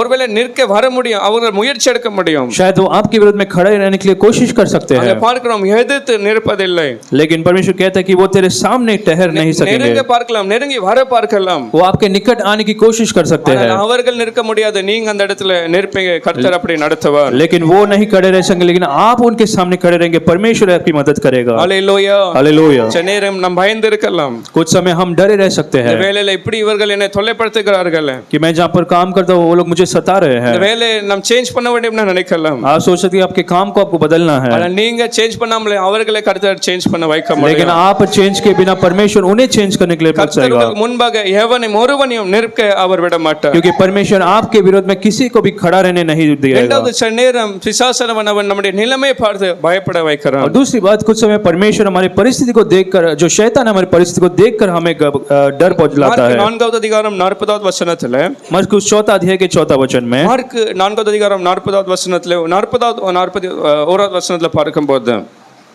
ஒருவேளை நிற்க வர முடியும் அவர்கள் முயற்சி எடுக்க முடியும். शायद वो आपके विरोध में खड़े रहने के लिए कोशिश कर सकते அங்க हैं, பார்க்கிறோம் எதிர்த்து நிற்பதில்லை. लेकिन परमेश्वर कहता है कि वो तेरे सामने ठहर नहीं सकेंगे. நெருங்க பார்க்கலாம் நெருங்கி வர பார்க்கலாம், वो आपके निकट आने की कोशिश कर सकते हैं, ஆனால் அவர்கள் நிற்க முடியாது. நீங்க அந்த இடத்துல நிற்பீங்க, கர்த்தர் அப்படி நடத்துவார். लेकिन वो नहीं खड़े रह सकेंगे, लेकिन आप उनके सामने खड़े रहेंगे, परमेश्वर आपकी मदद करेगा. ஹல்லேலூயா. हालेलुया. சில நேரம் நாம் பயந்து இருக்கலாம். कुछ समय हम डरे रह सकते இந்த हैं வேளையில இப்படி இவர்கள் என்னை தொல்லைப்படுத்துகிறார்கள், कि मैं जहाँ पर काम करता हूँ वो लोग मुझे सता रहे हैं. இந்த வேலையை நாம் சேஞ்ச் பண்ண வேண்டும்னு நினைக்கலாம். आप सोच सकते हैं आपके काम को आपको बदलना है, ஆனா நீங்க சேஞ்ச் பண்ணாமலே அவர்களை கர்த்தர் சேஞ்ச் பண்ண வைக்க लेकिन முடியும். आप चेंज के बिना परमेश्वर उन्हें चेंज करने के लिए पहुंच கர்த்தர் जाएगा, உங்களுக்கு முன்பாக எவனையும் ஒருவனையும் நிற்க அவர் விட மாட்டார். क्योंकि परमेश्वर आपके विरोध में किसी को भी खड़ा रहने नहीं देगा. இரண்டாவது சில நேரம் பிசாசானவன் அவன் நம்முடைய நிலைமையை பார்த்து பயப்பட வைக்கிறான். और दूसरी बात, कुछ समय परमेश्वर हमारी परिस्थिति को देखकर, जो शैतान हमारी परिस्थिति को देखकर हमें डर पहुंचाता है. மார்க் 4வது அதிகாரம் 40வது வசனத்துல मरकुस 4 अध्याय के 4 वचन में, மார்க் 4வது அதிகாரம் 40வது வசனத்துல 41வது வசனத்துல பார்க்கும்போது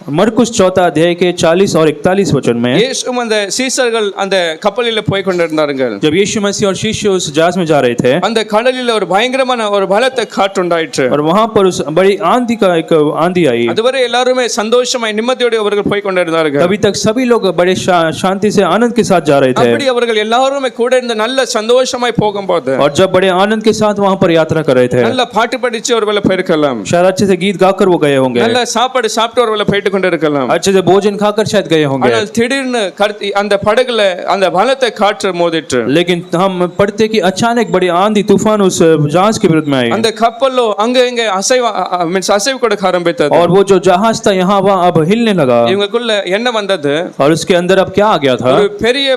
मरकुस 4 अध्याय के 40 और 41 वचन में இயேசுவும் அந்த சீசர்கள் அந்த கப்பலில் போய் கொண்டிருந்தார்கள். जब यीशु मसीह और शिष्य उस जहाज में जा रहे थे அந்த கடலில் ஒரு பயங்கரமான ஒரு பலத்த காற்று உண்டாயிற்று. और वहां पर उस बड़ी आंधी का एक आंधी आई। அதுவரை எல்லாருமே சந்தோஷமாய் நிம்மதியோடு அவர்கள் போய் கொண்டிருந்தார்கள். तभी तक सभी लोग बड़े शांति से आनंद के साथ जा रहे थे। அப்படி அவர்கள் எல்லாருமே கூட இருந்த நல்ல சந்தோஷமாய் போகும்போது और जब बड़े आनंद के साथ वहां पर यात्रा कर रहे थे, நல்ல பாட்டு படிச்சு ஒருவேளை போயிருக்கலாம், शायद अच्छे से गीत गाकर वो गए होंगे, நல்ல சாப்பாடு சாப்பிட்டு ஒருவேளை போயிட்டு கொண்டிருக்கலாம். अच्छे से भोजन खाकर शायद गए होंगे, ஆனால் திடீர்னு அந்த படகுல அந்த பலத்த காற்று மோதிட்டு लेकिन हम पढ़ते कि अचानक बड़ी आंधी तूफान उस जहाज के विरुद्ध में आई அந்த கப்பலோ அங்க இங்க அசைவு கொடுக்க ஆரம்பித்தது. और वो जो जहाज था यहाँ वहाँ अब हिलने लगा। இவங்களுக்குள்ள என்ன வந்தது? और उसके अंदर अब क्या आ गया था? ஒரு பெரிய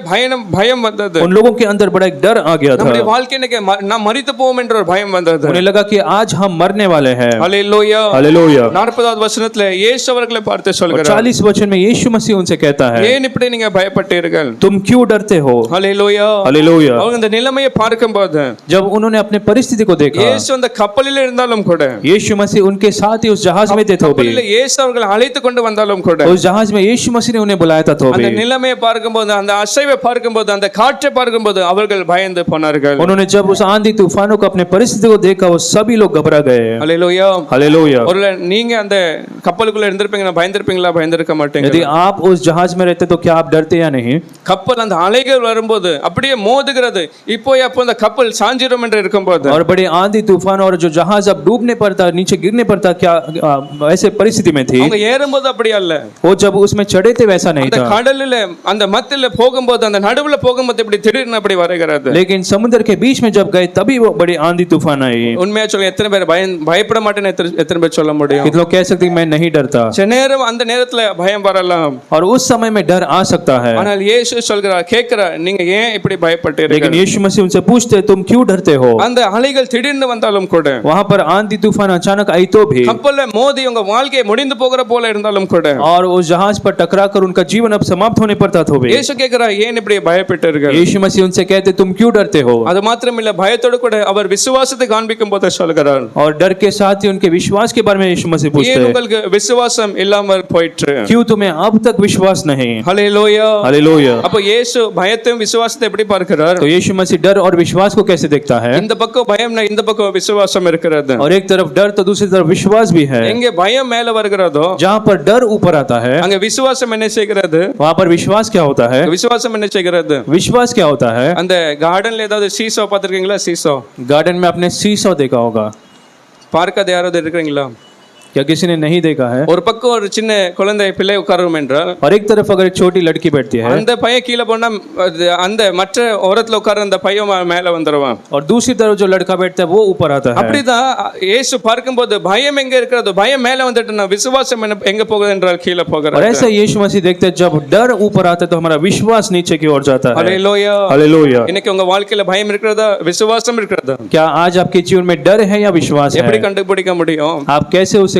பயம் வந்தது. उन लोगों के अंदर बड़ा एक डर आ गया था। நம்முடைய வாழ்க்கையில நாம் மரித்து போவோம் என்ற ஒரு பயம் வந்தது. उन्हें लगा कि आज हम मरने वाले हैं। ஹalleluya हालेलुया। 40வது வசனத்துல இயேசு அவர்களை பார்த்து சொல்கிறார், 40 वचन में यीशु मसीह उनसे कहता है, ஏன் இப்படி நீங்க பயப்பட்டீர்கள்? तुम क्यों डरते हो? ஹalleluya हालेलुया। அவங்க இந்த நிலைமையை பார்க்கும்போது जब उन्होंने अपने परिस्थिति को देखा, இயேசு அந்த கப்பலில் இருந்தாலும் கூட, यीशु मसीह उनके साथ ही उस जहाज में थे तो भी, கப்பலில் இயேசு அவர்களை அழைத்து கொண்டு வந்தாலும் கூட, उस जहाज में यीशु मसीह ने उन्हें बुलाया था तो அந்த भी, நிலைமையை பார்க்கும்போது, அந்த அசைவை பார்க்கும்போது, அந்த காற்றை பார்க்கும்போது அவர்கள் பயந்து போனார்கள். उन्होंने जब उस आंधी तूफानों को अपने परिस्थिति को देखा, वो सभी लोग घबरा गए। ஹalleluya हालेलुया। ஒருவேளை நீங்க அந்த கப்பலுக்குள்ள இருந்திருப்பீங்கன்னா பயந்திருப்பீங்களா? பயந்திருக்க மாட்டீங்க. यदि आप उस जहाज में रहते तो क्या आप डरते या नहीं? கப்பல் அந்த அலைகள் வரும்போது அப்படியே மோதுகிறது. இப்போ அப்போ அந்த கப்பல் சாஞ்சிரும் என்று இருக்கும்போது, और बड़े आंधी तूफान और जो जहाज अब डूबने पर था, नीचे गिरने पर था, क्या ऐसे परिस्थिति में थी? அவங்க ஏறும்போது அப்படி அல்ல. वो जब उसमें चढ़े थे वैसा नहीं அந்த था, கடலில அந்த மத்தியில போகும்போது, அந்த நடுவுல போகும்போது இப்படி திடீர்னு அப்படி வருகிறது. लेकिन समुद्र के बीच में जब गए तभी वो बड़ी आंधी तूफान आई। உண்மையா சொல்ல எத்தனை பேர் பயப்பட மாட்டேன்னு எத்தனை பேர் சொல்ல முடியும்? कितने लोग कह सकते हैं मैं नहीं डरता? சில நேரம் அந்த நேரத்துல பயம் வரலாம், और उस समय में डर आ सकता है, ஆனால் இயேசு சொல்கிறார், கேட்கிறார், நீங்க ஏன் இப்படி लेकिन பயப்பட்டீர்கள்? यीशु मसीह उनसे पूछते तुम क्यों डरते हो? அந்த அலைகள் திடீர்னு வந்தாலும் கூட, वहां पर आंधी तूफान अचानक आई तो भी, கப்பல்ல மோதி உங்க வாழ்க்கை முடிந்து போகிற போல இருந்தாலும் கூட, और उस जहाज पर टकरा कर उनका जीवन अब समाप्त होने पर था तो भी, இயேசு கேட்கிறார், ஏன் இப்படி பயப்பட்டீர்கள்? यीशु मसीह उनसे कहते तुम क्यों डरते हो? அது மாத்திரமில்ல, பயத்தோடு கூட அவர் விசுவாசத்தை காண்பிக்கும் போது சொல்கிறார், और डर के साथ ही उनके विश्वास के बारे में यीशु मसीह पूछते ஏன் हैं, உங்களுக்கு விசுவாசம் இல்லாமல் போயிற்று? क्यों तुम्हें अब तक विश्वास नहीं? ஹalleluya हालेलुया। அப்ப இயேசு பயத்தையும் விசுவாசத்தை எப்படி பார்க்கிறார்? तो यीशु मसीह डर और विश्वास को कैसे देखता है? இந்த பக்கம் பயம்னா இந்த பக்கம் விசுவாசம் இருக்கிறது. और एक तरफ डर तो दूसरी तरफ विश्वास भी है। எங்க பயம் மேல வருகிறதோ जहाँ पर डर ऊपर आता है, அங்க விசுவாசம் என்ன செய்கிறது? वहां पर विश्वास क्या होता है? விசுவாசம் என்ன செய்கிறது? विश्वास क्या होता है? அந்த கார்டன்ல ஏதாவது சீசோ பார்த்திருக்கீங்களா? சீசோ गार्डन में आपने सीसॉ देखा होगा, பார்க்காத யாராவது இருக்கிறீங்களா? क्या किसी ने नहीं देखा है? ஒரு பக்கம் ஒரு சின்ன குழந்தை பிள்ளை உட்காரும் என்றால், और एक तरफ अगर एक छोटी लड़की बैठती है அந்த பையன் கீழே போனா அந்த மற்ற ஓரத்துல உட்கார அந்த பையன் மேல வந்துருவான். और दूसरी तरफ जो लड़का बैठता है वो ऊपर आता है। அப்படிதான் இயேசு பார்க்கும்போது பயம் எங்க இருக்கிறது? பயம் மேல வந்துட்டுனா விசுவாசம் எங்க போகுது என்றால் கீழே और போகிறது. ऐसा यीशु मसीह देखते हैं, जब डर ऊपर आता है तो हमारा विश्वास नीचे की ओर जाता है। ஹalleluya हालेलुया। இன்னைக்கு உங்க வாழ்க்கையில பயம் இருக்கிறதா? விசுவாசம் இருக்கிறதா? क्या आज आपके जीवन में डर है या विश्वास எப்படி है? கண்டுபிடிக்க முடியும்? आप कैसे उसे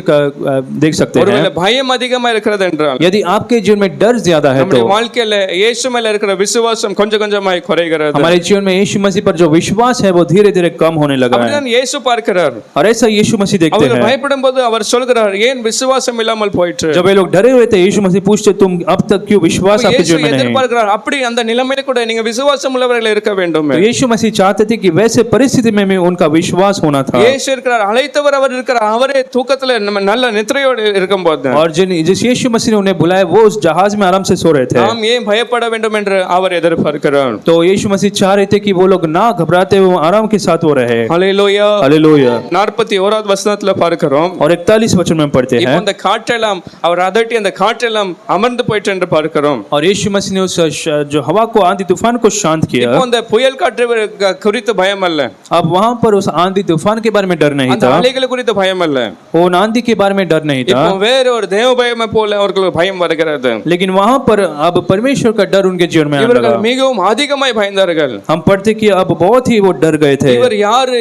देख सकते हैं? ஒருவேளை பயம் அதிகமா இருக்கிறது என்றால், यदि आपके जीवन में डर ज्यादा है நம்முடைய तो வாழ்க்கையில இயேசு மேல இருக்கிற விசுவாசம் கொஞ்சம் கொஞ்சமாய் குறைகிறது. हमारे जीवन में यीशु मसीह पर जो विश्वास है वो धीरे धीरे कम होने लगा है। அப்படிதான் இயேசு பார்க்கிறார். और ऐसा यीशु मसीह देखते அவங்க हैं, பயப்படும் போது அவர் சொல்கிறார், ஏன் விசுவாசம் இல்லாமல் போயிற்று? जब ये लोग डरे हुए थे यीशु मसीह पूछते तुम अब तक क्यों विश्वास आपके இயேசு जीवन में नहीं? எதிர்பார்க்கிறார், அப்படி அந்த நிலைமையில கூட நீங்க விசுவாசம் உள்ளவர்கள் இருக்க வேண்டும். तो यीशु मसीह चाहते थे कि वैसे परिस्थिति में भी उनका विश्वास होना था। இயேசு இருக்கிறார், அழைத்தவர் அவர் இருக்கிறார், அவரே தூக்கத்துல நம்ம நல்ல நித்திரையோடு இருக்கும்போது और जिस यीशु मसीह ने उन्हें बुलाया वो उस जहाज में आराम से सो रहे थे। நாம் ஏன் பயப்பட வேண்டும் என்று அவர் எதிர்பார்க்கிறார். तो यीशु मसीह चाह रहे थे कि वो लोग ना घबराते हुए आराम के साथ वो रहे। ஹalleluya हालेलुया। 41வது வசனத்துல பார்க்கிறோம், और 41 वचन में पढ़ते இப்போ हैं, அந்த காற்றெல்லாம் அவர் அதட்டி அந்த காற்றெல்லாம் அமர்ந்து போயிட்டு என்று பார்க்கிறோம். और यीशु मसीह ने उस जो हवा को आंधी तूफान को शांत किया। இப்போ அந்த புயல் காற்று குறித்து பயம் அல்ல, अब वहां पर उस आंधी तूफान के बारे में डर नहीं அந்த था, அலைகள் குறித்து பயம் அல்ல, वो आंधी के बारे में डर नहीं था, இப்போ வேற ஒரு தேவ பயம் போல அவர்களுக்கு பயம் வருகிறது. लेकिन वहां पर अब परमेश्वर का डर उनके जीवन में आने இவர்கள் लगा। மிகவும் அதிகமாய் பயந்தார்கள். हम पढ़ते कि अब बहुत ही वो डर गए थे। இவர் யாரு?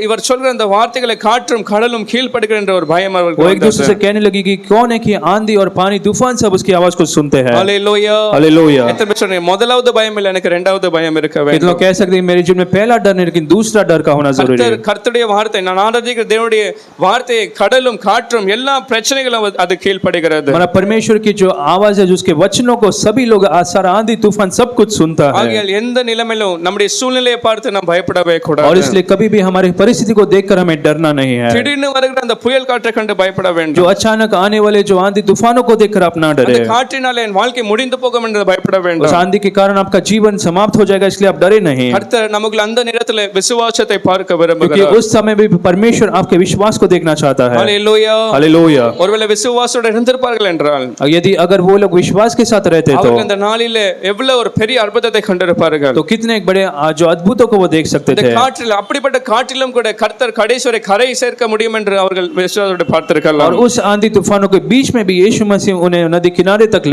இவர் சொல்ற அந்த வார்த்தைகளை காற்றும் கடலும் கீழ்ப்படுகிற என்ற ஒரு பயம் वो அவர்களுக்கு एक दूसरे से कहने लगी कि कौन है कि आंधी और पानी तूफान सब उसकी आवाज को सुनते हैं। ஹalleluya हालेलुया। எத்தனை பேர் சொன்னீங்க முதலாவது பயம் இல்ல, எனக்கு இரண்டாவது பயம் இருக்க कितने வேண்டும். लोग कह सकते हैं मेरे जीवन में पहला डर नहीं लेकिन दूसरा डर का होना जरूरी है। கர்த்தருடைய வார்த்தை, நான் ஆராதிக்கிற தேவனுடைய வார்த்தையை கடலும் காற்றும் காற்றும் எல்லா பிரச்சனைகளும் அது கீழ்ப்படுகிறது हमारा परमेश्वर की जो आवाज है, जो उसके वचनों को सभी लोग, सारा आंधी तूफान सब कुछ सुनता है। ஆகையால் எந்த நிலைமையிலும் நம்முடைய சூழ்நிலையை பார்த்து நாம் பயப்படவே और கூடாது इसलिए कभी भी हमारी परिस्थिति को देखकर हमें डरना नहीं है। திடீர்னு வருகிற அந்த புயல் காற்றை கண்டு பயப்பட जो வேண்டும் अचानक आने वाले जो आंधी तूफानों को देखकर आप ना அந்த डरे। காற்றினால என் வாழ்க்கை முடிந்து போகும் என்று பயப்பட उस வேண்டும் आंधी के कारण आपका जीवन समाप्त हो जाएगा, इसलिए आप डरे नहीं, கர்த்தர் நமக்கு அந்த நேரத்தில் விசுவாசத்தை பார்க்க क्योंकि விரும்புகிறார் उस समय भी परमेश्वर आपके विश्वास को देखना चाहता है। ஹalleluya हालेलुया। ஒருவேளை விசுவாசத்தோட இருந்திருப்பார்கள் என்றால் यदि अगर वो लोग विश्वास के साथ रहते तो அவர்கள் அந்த நாளிலே எவ்வளவு ஒரு பெரிய அற்புதத்தை கண்டிருப்பார்கள் कितने एक बड़े जो अद्भुतों को वो देख सकते இந்த थे। காற்றில் அப்படிப்பட்ட காற்றிலும் கூட கர்த்தர் கடைசி வரை கரை சேர்க்க முடியும் என்று அவர்கள் விசுவாசத்தோடு और பார்த்திருக்கலாம் उस आंधी तूफानों के बीच में भी यीशु मसीह उन्हें नदी किनारे तक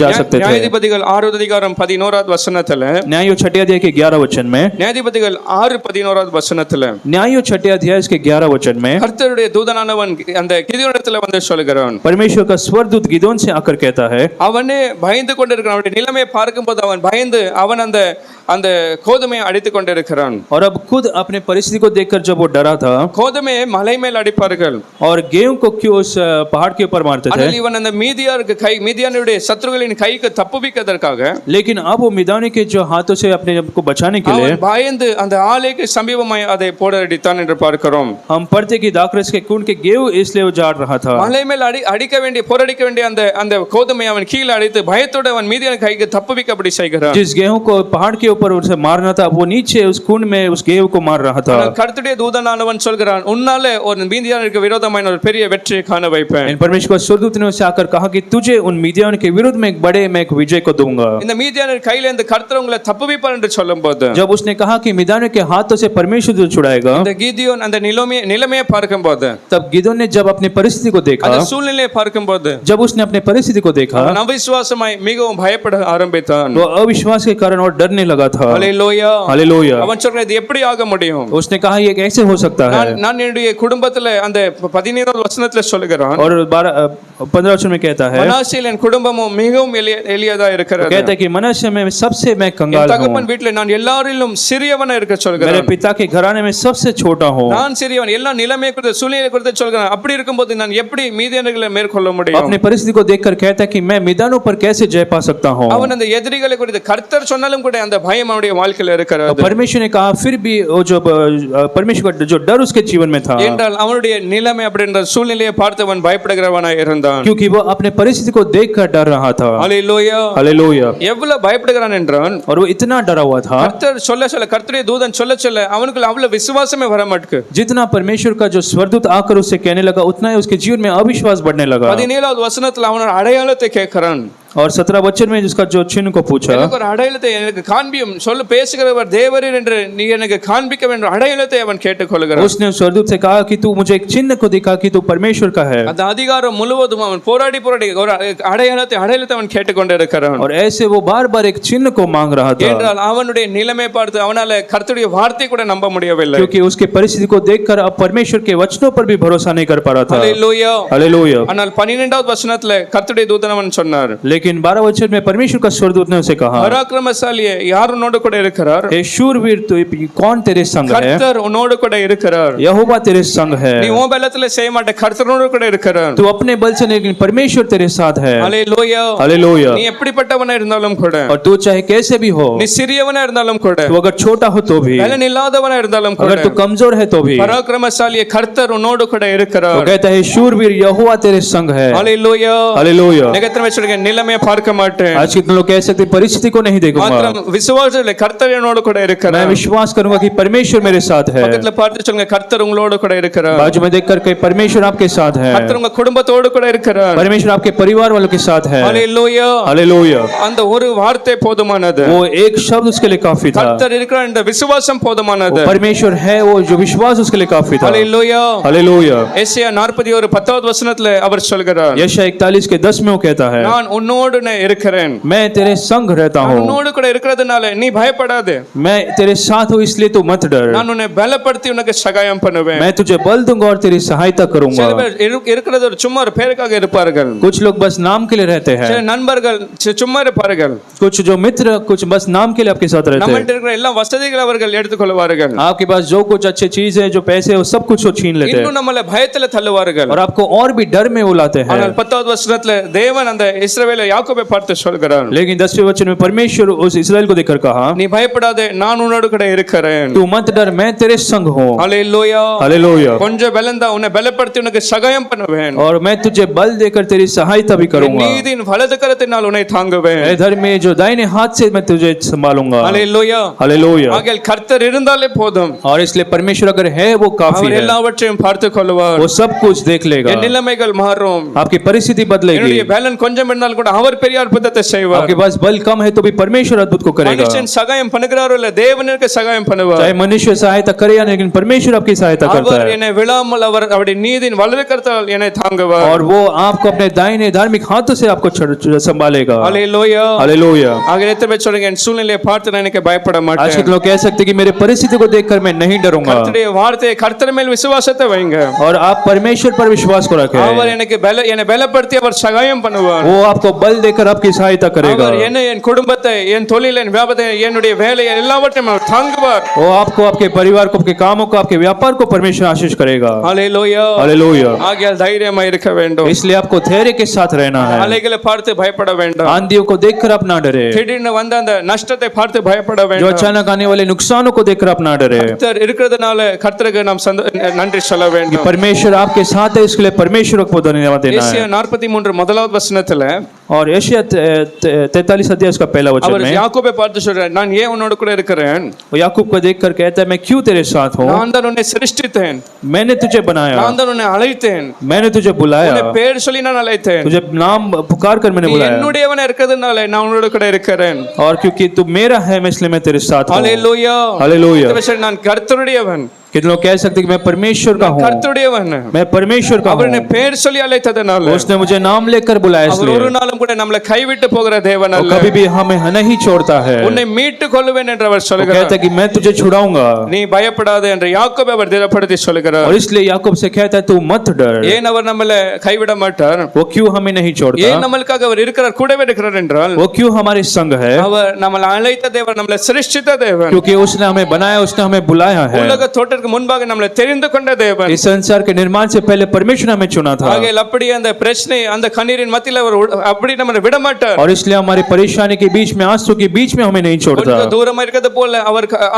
जा सकते थे। நியாயாதிபதிகள் 6வது அதிகாரம் 11வது வசனத்துல न्यायो छठे अध्याय के 11 वचन में, நியாயாதிபதிகள் 6:11வது வசனத்துல न्यायो छठे अध्याय के 11 वचन में கர்த்தருடைய தூதனானவன் அந்த கிதியோனிடத்துல வந்து சொல்கிறான் परमेश्वर का स्वर्गदूत गिदोन से आकर कहता है, அவனே பயந்து கொண்டிருக்கிறான் அவனுடைய நிலைமையை பார்க்கும்போது அவன் பயந்து அவன் அந்த அந்த கோதுமையை அடித்துக் கொண்டிருக்கிறான் और अब खुद अपने परिस्थिति को देखकर जब वो डरा था, கோதுமையை மலை மேல் அடிப்பார்கள் और गेहूं को क्यों उस पहाड़ के ऊपर मारते थे, ஆனால் இவன் அந்த மீதியானுடைய சத்துருகளின் கைக்கு தப்புவிப்பதற்காக लेकिन अब वो मिदानी के जो हाथों से अपने आप को बचाने के लिए அவன் பயந்து அந்த ஆலைக்கு சமீபமாய் அதை போட அடித்தான் என்று பார்க்கிறோம் हम पढ़ते कि दाखरस के कुंड के गेहूं इसलिए वो जाड़ रहा था। மலை மேல் அடிக்க வேண்டிய போரடிக்க வேண்டிய அந்த அந்த கோதுமை அவன் கீழே அடித்து பயத்தோட அவன் மீதியான கைக்கு தப்புவிக்க அப்படி செய்கிறான் जिस गेहूं को पहाड़ के ऊपर उसे मारना था, वो नीचे उस कुंड में उस गेहूं को मार रहा था। கர்த்தருடைய தூதனானவன் சொல்கிறான் உன்னாலே ஒரு மீதியானுக்கு விரோதமான ஒரு பெரிய வெற்றியை காண வைப்பேன் परमेश्वर स्वर्गदूत ने उसे आकर कहा कि तुझे उन मिद्यान के विरुद्ध में एक बड़े मैं एक विजय को दूंगा। இந்த மீதியானர் கையில இருந்து கர்த்தர் உங்களை தப்புவிப்பார் என்று சொல்லும்போது जब उसने कहा कि मिद्यान के हाथों से परमेश्वर तुझे छुड़ाएगा, இந்த கிதியோன் அந்த நிலைமையை பார்க்கும்போது तब गिदोन ने जब अपनी परिस्थिति को देखा, அந்த சூழ்நிலையை பார்க்கும்போது जब उसने अपने परिस्थिति को देखा, அவன் அவிசுவாசமாய் மிகவும் பயப்பட ஆரம்பித்தான் वो अविश्वास के कारण और डरने लगा था। ஹalleluya हालेलुया। அவன் சொல்றான் இது எப்படி ஆக முடியும் उसने कहा ये कैसे हो सकता है, நான் என்னுடைய குடும்பத்துல அந்த 17வது வசனத்துல சொல்லுகிறான் और 15 वचन में कहता है, மனாசேல் என் குடும்பமும் மிகவும் எளியதா இருக்கிறது कहता है कि मनुष्य में सबसे मैं என் कंगाल हूँ, தகப்பன் வீட்டில் நான் எல்லாரிலும் சிறியவனா இருக்க मेरे சொல்கிறேன் पिता के घराने में सबसे छोटा हूँ। நான் சிறியவன் எல்லா நிலைமை குறித்து சூழ்நிலை குறித்து சொல்கிறேன் அப்படி இருக்கும்போது நான் எப்படி மீதியானர்களை மேற்கொள்ள முடியும் अपनी परिस्थिति को देखकर कहता है कि मैं मैदानों पर कैसे जय पा सकता हूँ। அவன் அந்த எதிரிகளை குறித்து கர்த்தர் சொன்னாலும் கூட அந்த பயம் அவனுடைய வாழ்க்கையில இருக்கிறது परमेश्वर ने कहा फिर भी वो जो परमेश्वर का जो डर उसके जीवन में था, என்றால் அவனுடைய நிலைமை அப்படின்ற சூழ்நிலையை பார்த்து அவன் பயப்படுகிறவனாய் இருந்தான் क्योंकि वो अपने परिस्थिति को देखकर डर रहा था। ஹalleluya हालेलुया। எவ்வளவு பயப்படுகிறான் என்றான் और वो इतना डरा हुआ था, கர்த்தர் சொல்ல கர்த்தருடைய தூதன் சொல்ல அவனுக்குள்ள அவ்வளவு விசுவாசமே வர மாட்டேங்குது जितना परमेश्वर का जो स्वर्गदूत आकर उससे कहने लगा, उतना ही उसके जीवन में अविश्वास बढ़ने लगा। 17வது வசனத்துல அவனோட அடையாளத்தை கேட்கிறான் और 17 वचन में जिसका जो चिन्ह को पूछा, எனக்கு ஒரு அடையாளத்தை எனக்கு காண்பியும் சொல்ல பேசுகிறவர் தேவரீர் என்று நீ எனக்கு காண்பிக்க வேண்டும் அடையாளத்தை அவன் கேட்டுக்கொள்கிறான் उसने स्वर्गदूत से कहा कि तू मुझे एक चिन्ह को दिखा कि तू परमेश्वर का है। அந்த அதிகாரம் முழுவதும் அவன் போராடி ஒரு அடையாளத்தை அவன் கேட்டுக்கொண்டிருக்கிறான் और ऐसे वो बार बार एक चिन्ह को मांग रहा था, என்றால் அவனுடைய நிலைமை பார்த்து அவனால கர்த்தருடைய வார்த்தை கூட நம்ப முடியவில்லை क्योंकि उसके परिस्थिति को देखकर अब परमेश्वर के वचनों पर भी भरोसा नहीं कर पा रहा था। ஹalleluya हालेलुया। ஆனால் 12வது வசனத்துல கர்த்தருடைய தூதன் அவன் சொன்னார் लेकिन 12 वचन में परमेश्वर का स्वर्गदूत ने उसे कहा, பராக்கிரமசாலியே யார் உன்னோடு கூட இருக்கிறார் हे शूरवीर तू कौन तेरे संग है, கர்த்தர் உன்னோடு கூட இருக்கிறார் यहोवा तेरे संग है, நீ உன் பலத்துல செய்ய மாட்டே கர்த்தரோடு கூட இருக்கிறார் तू अपने बल से नहीं लेकिन परमेश्वर तेरे साथ है। ஹalleluya हालेलुया। நீ எப்படிப்பட்டவனா இருந்தாலும் கூட और तू चाहे कैसे भी हो, நீ சிறியவனா இருந்தாலும் கூட तू अगर छोटा हो तो भी, பலன் இல்லாதவனா இருந்தாலும் கூட अगर तू कमजोर है तो भी, பராக்கிரமசாலியே கர்த்தர் உன்னோடு கூட वो இருக்கிறார் कहता है शूरवीर यहोवा तेरे संग है। ஹalleluya हालेलुया। நிகத்திர வச்சிருக்க நிலைமையை பார்க்க மாட்டேன் आज कितने लोग कह सकते परिस्थिति को नहीं देखूंगा, மாத்திரம் விசுவாசத்துல கர்த்தர் என்னோடு கூட मैं இருக்கிறார் विश्वास करूंगा कि परमेश्वर मेरे साथ है। பக்கத்துல பார்த்து சொல்லுங்க கர்த்தர் உங்களோடு கூட இருக்கிறார் बाजू में देखकर कि परमेश्वर आपके साथ है, கர்த்தர் உங்க குடும்பத்தோடு கூட இருக்கிறார் परमेश्वर आपके परिवार वालों के साथ है। ஹalleluya हालेलुया। அந்த ஒரு வார்த்தை போதுமானது वो एक शब्द उसके लिए काफी था, கர்த்தர் இருக்கிறார் இந்த விசுவாசம் போதுமானது परमेश्वर है वो जो विश्वास उसके लिए काफी था। ஹalleluya हालेलुया। ஏசாயா 41 10வது வசனத்துல அவர் சொல்கிறார் यशायाह 41 के 10 में वो कहता है, நான் உன்னோடு உன்னோடு நான் இருக்கிறேன் मैं तेरे संग रहता நான் हूँ, உன்னோடு கூட இருக்கிறதுனால நீ பயப்படாதே मैं तेरे साथ हूँ इसलिए तू मत डर, நான் உன்னை பலப்படுத்தி உனக்கு சகாயம் பண்ணுவேன் मैं तुझे बल दूंगा और तेरी सहायता करूंगा। சில பேர் இருக்கிறது ஒரு சும்மா ஒரு பேருக்காக இருப்பார்கள் कुछ लोग बस नाम के लिए रहते சில हैं, நண்பர்கள் சும்மா இருப்பார்கள் कुछ जो मित्र कुछ बस नाम के लिए आपके साथ रहते நம்மகிட்ட हैं। இருக்கிற எல்லா வசதிகளை அவர்கள் எடுத்துக்கொள்வார்கள் आपके पास जो कुछ अच्छी चीज है, जो पैसे है, वो सब कुछ वो छीन लेते हैं இன்னும் நம்மளை பயத்துல தள்ளுவார்கள் और आपको और भी डर में उलाते हैं। ஆனால் 10வது வசனத்துல தேவன் அந்த இஸ்ரவேலை யாக்கோபை பார்த்து சொல்கிறார், लेकिन 10वें वचन में परमेश्वर उस इस्राएल को देखकर कहा, நீ பயப்படாதே நான் உன்னோடு கூட இருக்கிறேன்। तू मत डर, मैं तेरे संग हूँ। ஹalleluya हालेलुया। கொஞ்சம் பலந்தா உன்னை பலப்படுத்தி உனக்கு சகாயம் பண்ணுவேன்। और मैं तुझे बल देकर तेरी सहायता भी करूंगा। நீதியின் வலது கரத்தினால் உன்னை தாங்குவேன்। मेरे धर्म में जो दाहिने हाथ से मैं तुझे संभालूंगा। ஹalleluya हालेलुया। ஆகையால் கர்த்தர் இருந்தாலே போதும், और इसलिए परमेश्वर अगर है वो काफी அவர் है, எல்லாவற்றையும் பார்த்து கொள்வார்। वो सब कुछ देख लेगा। என் நிலைமைகள் மாறும், आपकी परिस्थिति बदलेगी। என்னுடைய பலன் கொஞ்சம் இருந்தாலும் கூட அவர் பெரிய அற்புதத்தை செய்வார்। आपके पास बल कम है तो भी परमेश्वर अद्भुत को करेगा। மனுஷன் சகாயம் பண்ணுகிறாரோ இல்ல தேவனுக்கு சகாயம் பண்ணுவார்। चाहे मनुष्य सहायता करे या नहीं, लेकिन परमेश्वर आपकी सहायता करता அவர் है என்னை விழாமல் அவர் அவருடைய நீதியின் வலது கரத்தால் என்னை தாங்குவார்। और वो आपको अपने दाहिने धार्मिक हाथों से आपको संभालेगा। ஹalleluya हालेलुया। ஆக எத்தனை பேர் சொல்றீங்க என் சூழ்நிலையை பார்த்து நான் எனக்கு பயப்பட आज மாட்டேன்। के लोग कह सकते हैं कि मेरे परिस्थिति को देखकर मैं नहीं डरूंगा। கர்த்தருடைய வார்த்தையை கர்த்தர் மேல் விசுவாசத்தை வைங்க, और आप परमेश्वर पर विश्वास को रखें, அவர் எனக்கு என்னை பலப்படுத்தி அவர் சகாயம் பண்ணுவார்। वो आपको बल देकर आपकी सहायता करेगा। அவர் என்னை என் குடும்பத்தை என் தொழிலை என் வியாபாரத்தை என்னுடைய வேலையை எல்லாவற்றையும் அவர் தாங்குவார்। वो आपको आपके परिवार को आपके कामों को आपके व्यापार को परमेश्वर आशीष करेगा। ஹalleluya हालेलुया। ஆகையால் தைரியமா இருக்க வேண்டும், इसलिए आपको धैर्य के साथ रहना है। அலைகளை பார்த்து பயப்பட வேண்டாம், आंधियों को देखकर आप ना डरे, திடீர்னு வந்த அந்த நஷ்டத்தை பார்த்து பயப்பட जो வேண்டாம்। अचानक आने वाले नुकसानों को देखकर आप ना डरे। கர்த்தர் இருக்கிறதுனால கர்த்தருக்கு நாம் நன்றி சொல்ல வேண்டும்। परमेश्वर आपके साथ है, इसके लिए परमेश्वर को धन्यवाद देना ஏசாயா है। 43 முதலாவது வசனத்துல और एशिया 43 अध्याय उसका पहला वचन அவர் में யாக்கோபை பார்த்து சொல்றார், நான் ஏன் உன்னோடு கூட இருக்கிறேன், वो याकूब को देखकर कहता है, मैं क्यों तेरे साथ हूँ? நான் தான் உன்னை சிருஷ்டித்தேன், मैंने तुझे बनाया, நான் தான் உன்னை அழைத்தேன், मैंने तुझे बुलाया, உன்னை பேர் சொல்லி நான் அழைத்தேன், तुझे नाम पुकार कर मैंने நீ बुलाया, என்னுடையவனா இருக்கிறதுனால நான் உன்னோடு கூட இருக்கிறேன்। और क्योंकि तू मेरा है मैं इसलिए मैं तेरे साथ हूँ। ஹalleluya हालेलुया। நான் கர்த்தருடையவன், कितने लोग कह सकते हैं कि मैं परमेश्वर का हूँ, கர்த்தருடையவன், मैं परमेश्वर का அவர் हूँ, என்னை பேர் சொல்லி அழைத்ததனால उसने मुझे नाम लेकर बुलाया, அவர் इसलिए ஒரு நாளும் கூட நம்மளை கைவிட்டு போகிற தேவன் वो அல்ல, कभी भी हमें नहीं छोड़ता है। உன்னை மீட்டு கொள்வேன் என்று அவர் वो சொல்கிறார்। कहता है कि मैं तुझे छुड़ाऊंगा, நீ பயப்படாதே என்று யாக்கோபை அவர் திடப்படுத்தி சொல்கிறார்। और इसलिए याकूब से कहता है तू मत डर। ஏன் அவர் நம்மளை கைவிட மாட்டார், वो क्यों हमें नहीं छोड़ता, ஏன் நம்மளுக்காக அவர் இருக்கிறார், கூடவே இருக்கிறார் என்றால் वो क्यों हमारे संग है, அவர் நம்மளை அழைத்த தேவன், நம்மளை சிருஷ்டித்த தேவன், क्योंकि उसने हमें बनाया, उसने हमें बुलाया है। உலக தோற்றத்துக்கு முன்பாக நம்மளை தெரிந்து கொண்ட தேவன்। इस संसार के निर्माण से पहले परमेश्वर ने हमें चुना था, ஆகையால் அப்படியே அந்த பிரச்சனை அந்த கண்ணீரின் மத்தியில் அவர் அப்படி நம்மளை விட மாட்டார்। और इसलिए हमारी परेशानी के बीच में, आंसू के बीच में हमें नहीं छोड़ता। கொஞ்சம் தூரமா இருக்கிறது போல